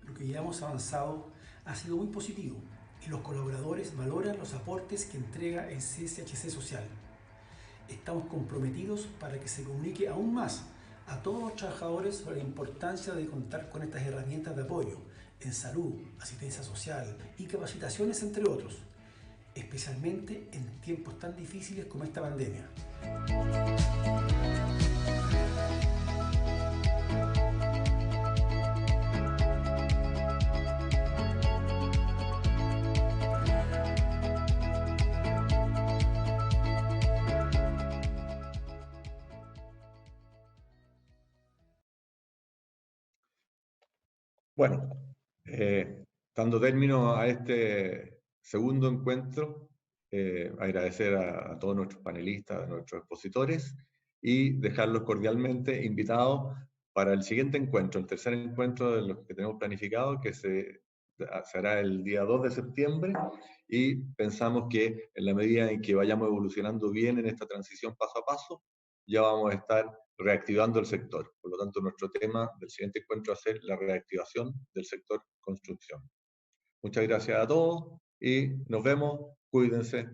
Lo que ya hemos avanzado ha sido muy positivo y los colaboradores valoran los aportes que entrega el CCHC Social. Estamos comprometidos para que se comunique aún más a todos los trabajadores sobre la importancia de contar con estas herramientas de apoyo en salud, asistencia social y capacitaciones, entre otros, especialmente en tiempos tan difíciles como esta pandemia. Bueno, dando término a este segundo encuentro, agradecer a todos nuestros panelistas, a nuestros expositores y dejarlos cordialmente invitados para el siguiente encuentro, el tercer encuentro de los que tenemos planificado, que se hará el día 2 de septiembre, y pensamos que en la medida en que vayamos evolucionando bien en esta transición paso a paso, ya vamos a estar reactivando el sector. Por lo tanto, nuestro tema del siguiente encuentro va a ser la reactivación del sector construcción. Muchas gracias a todos y nos vemos. Cuídense.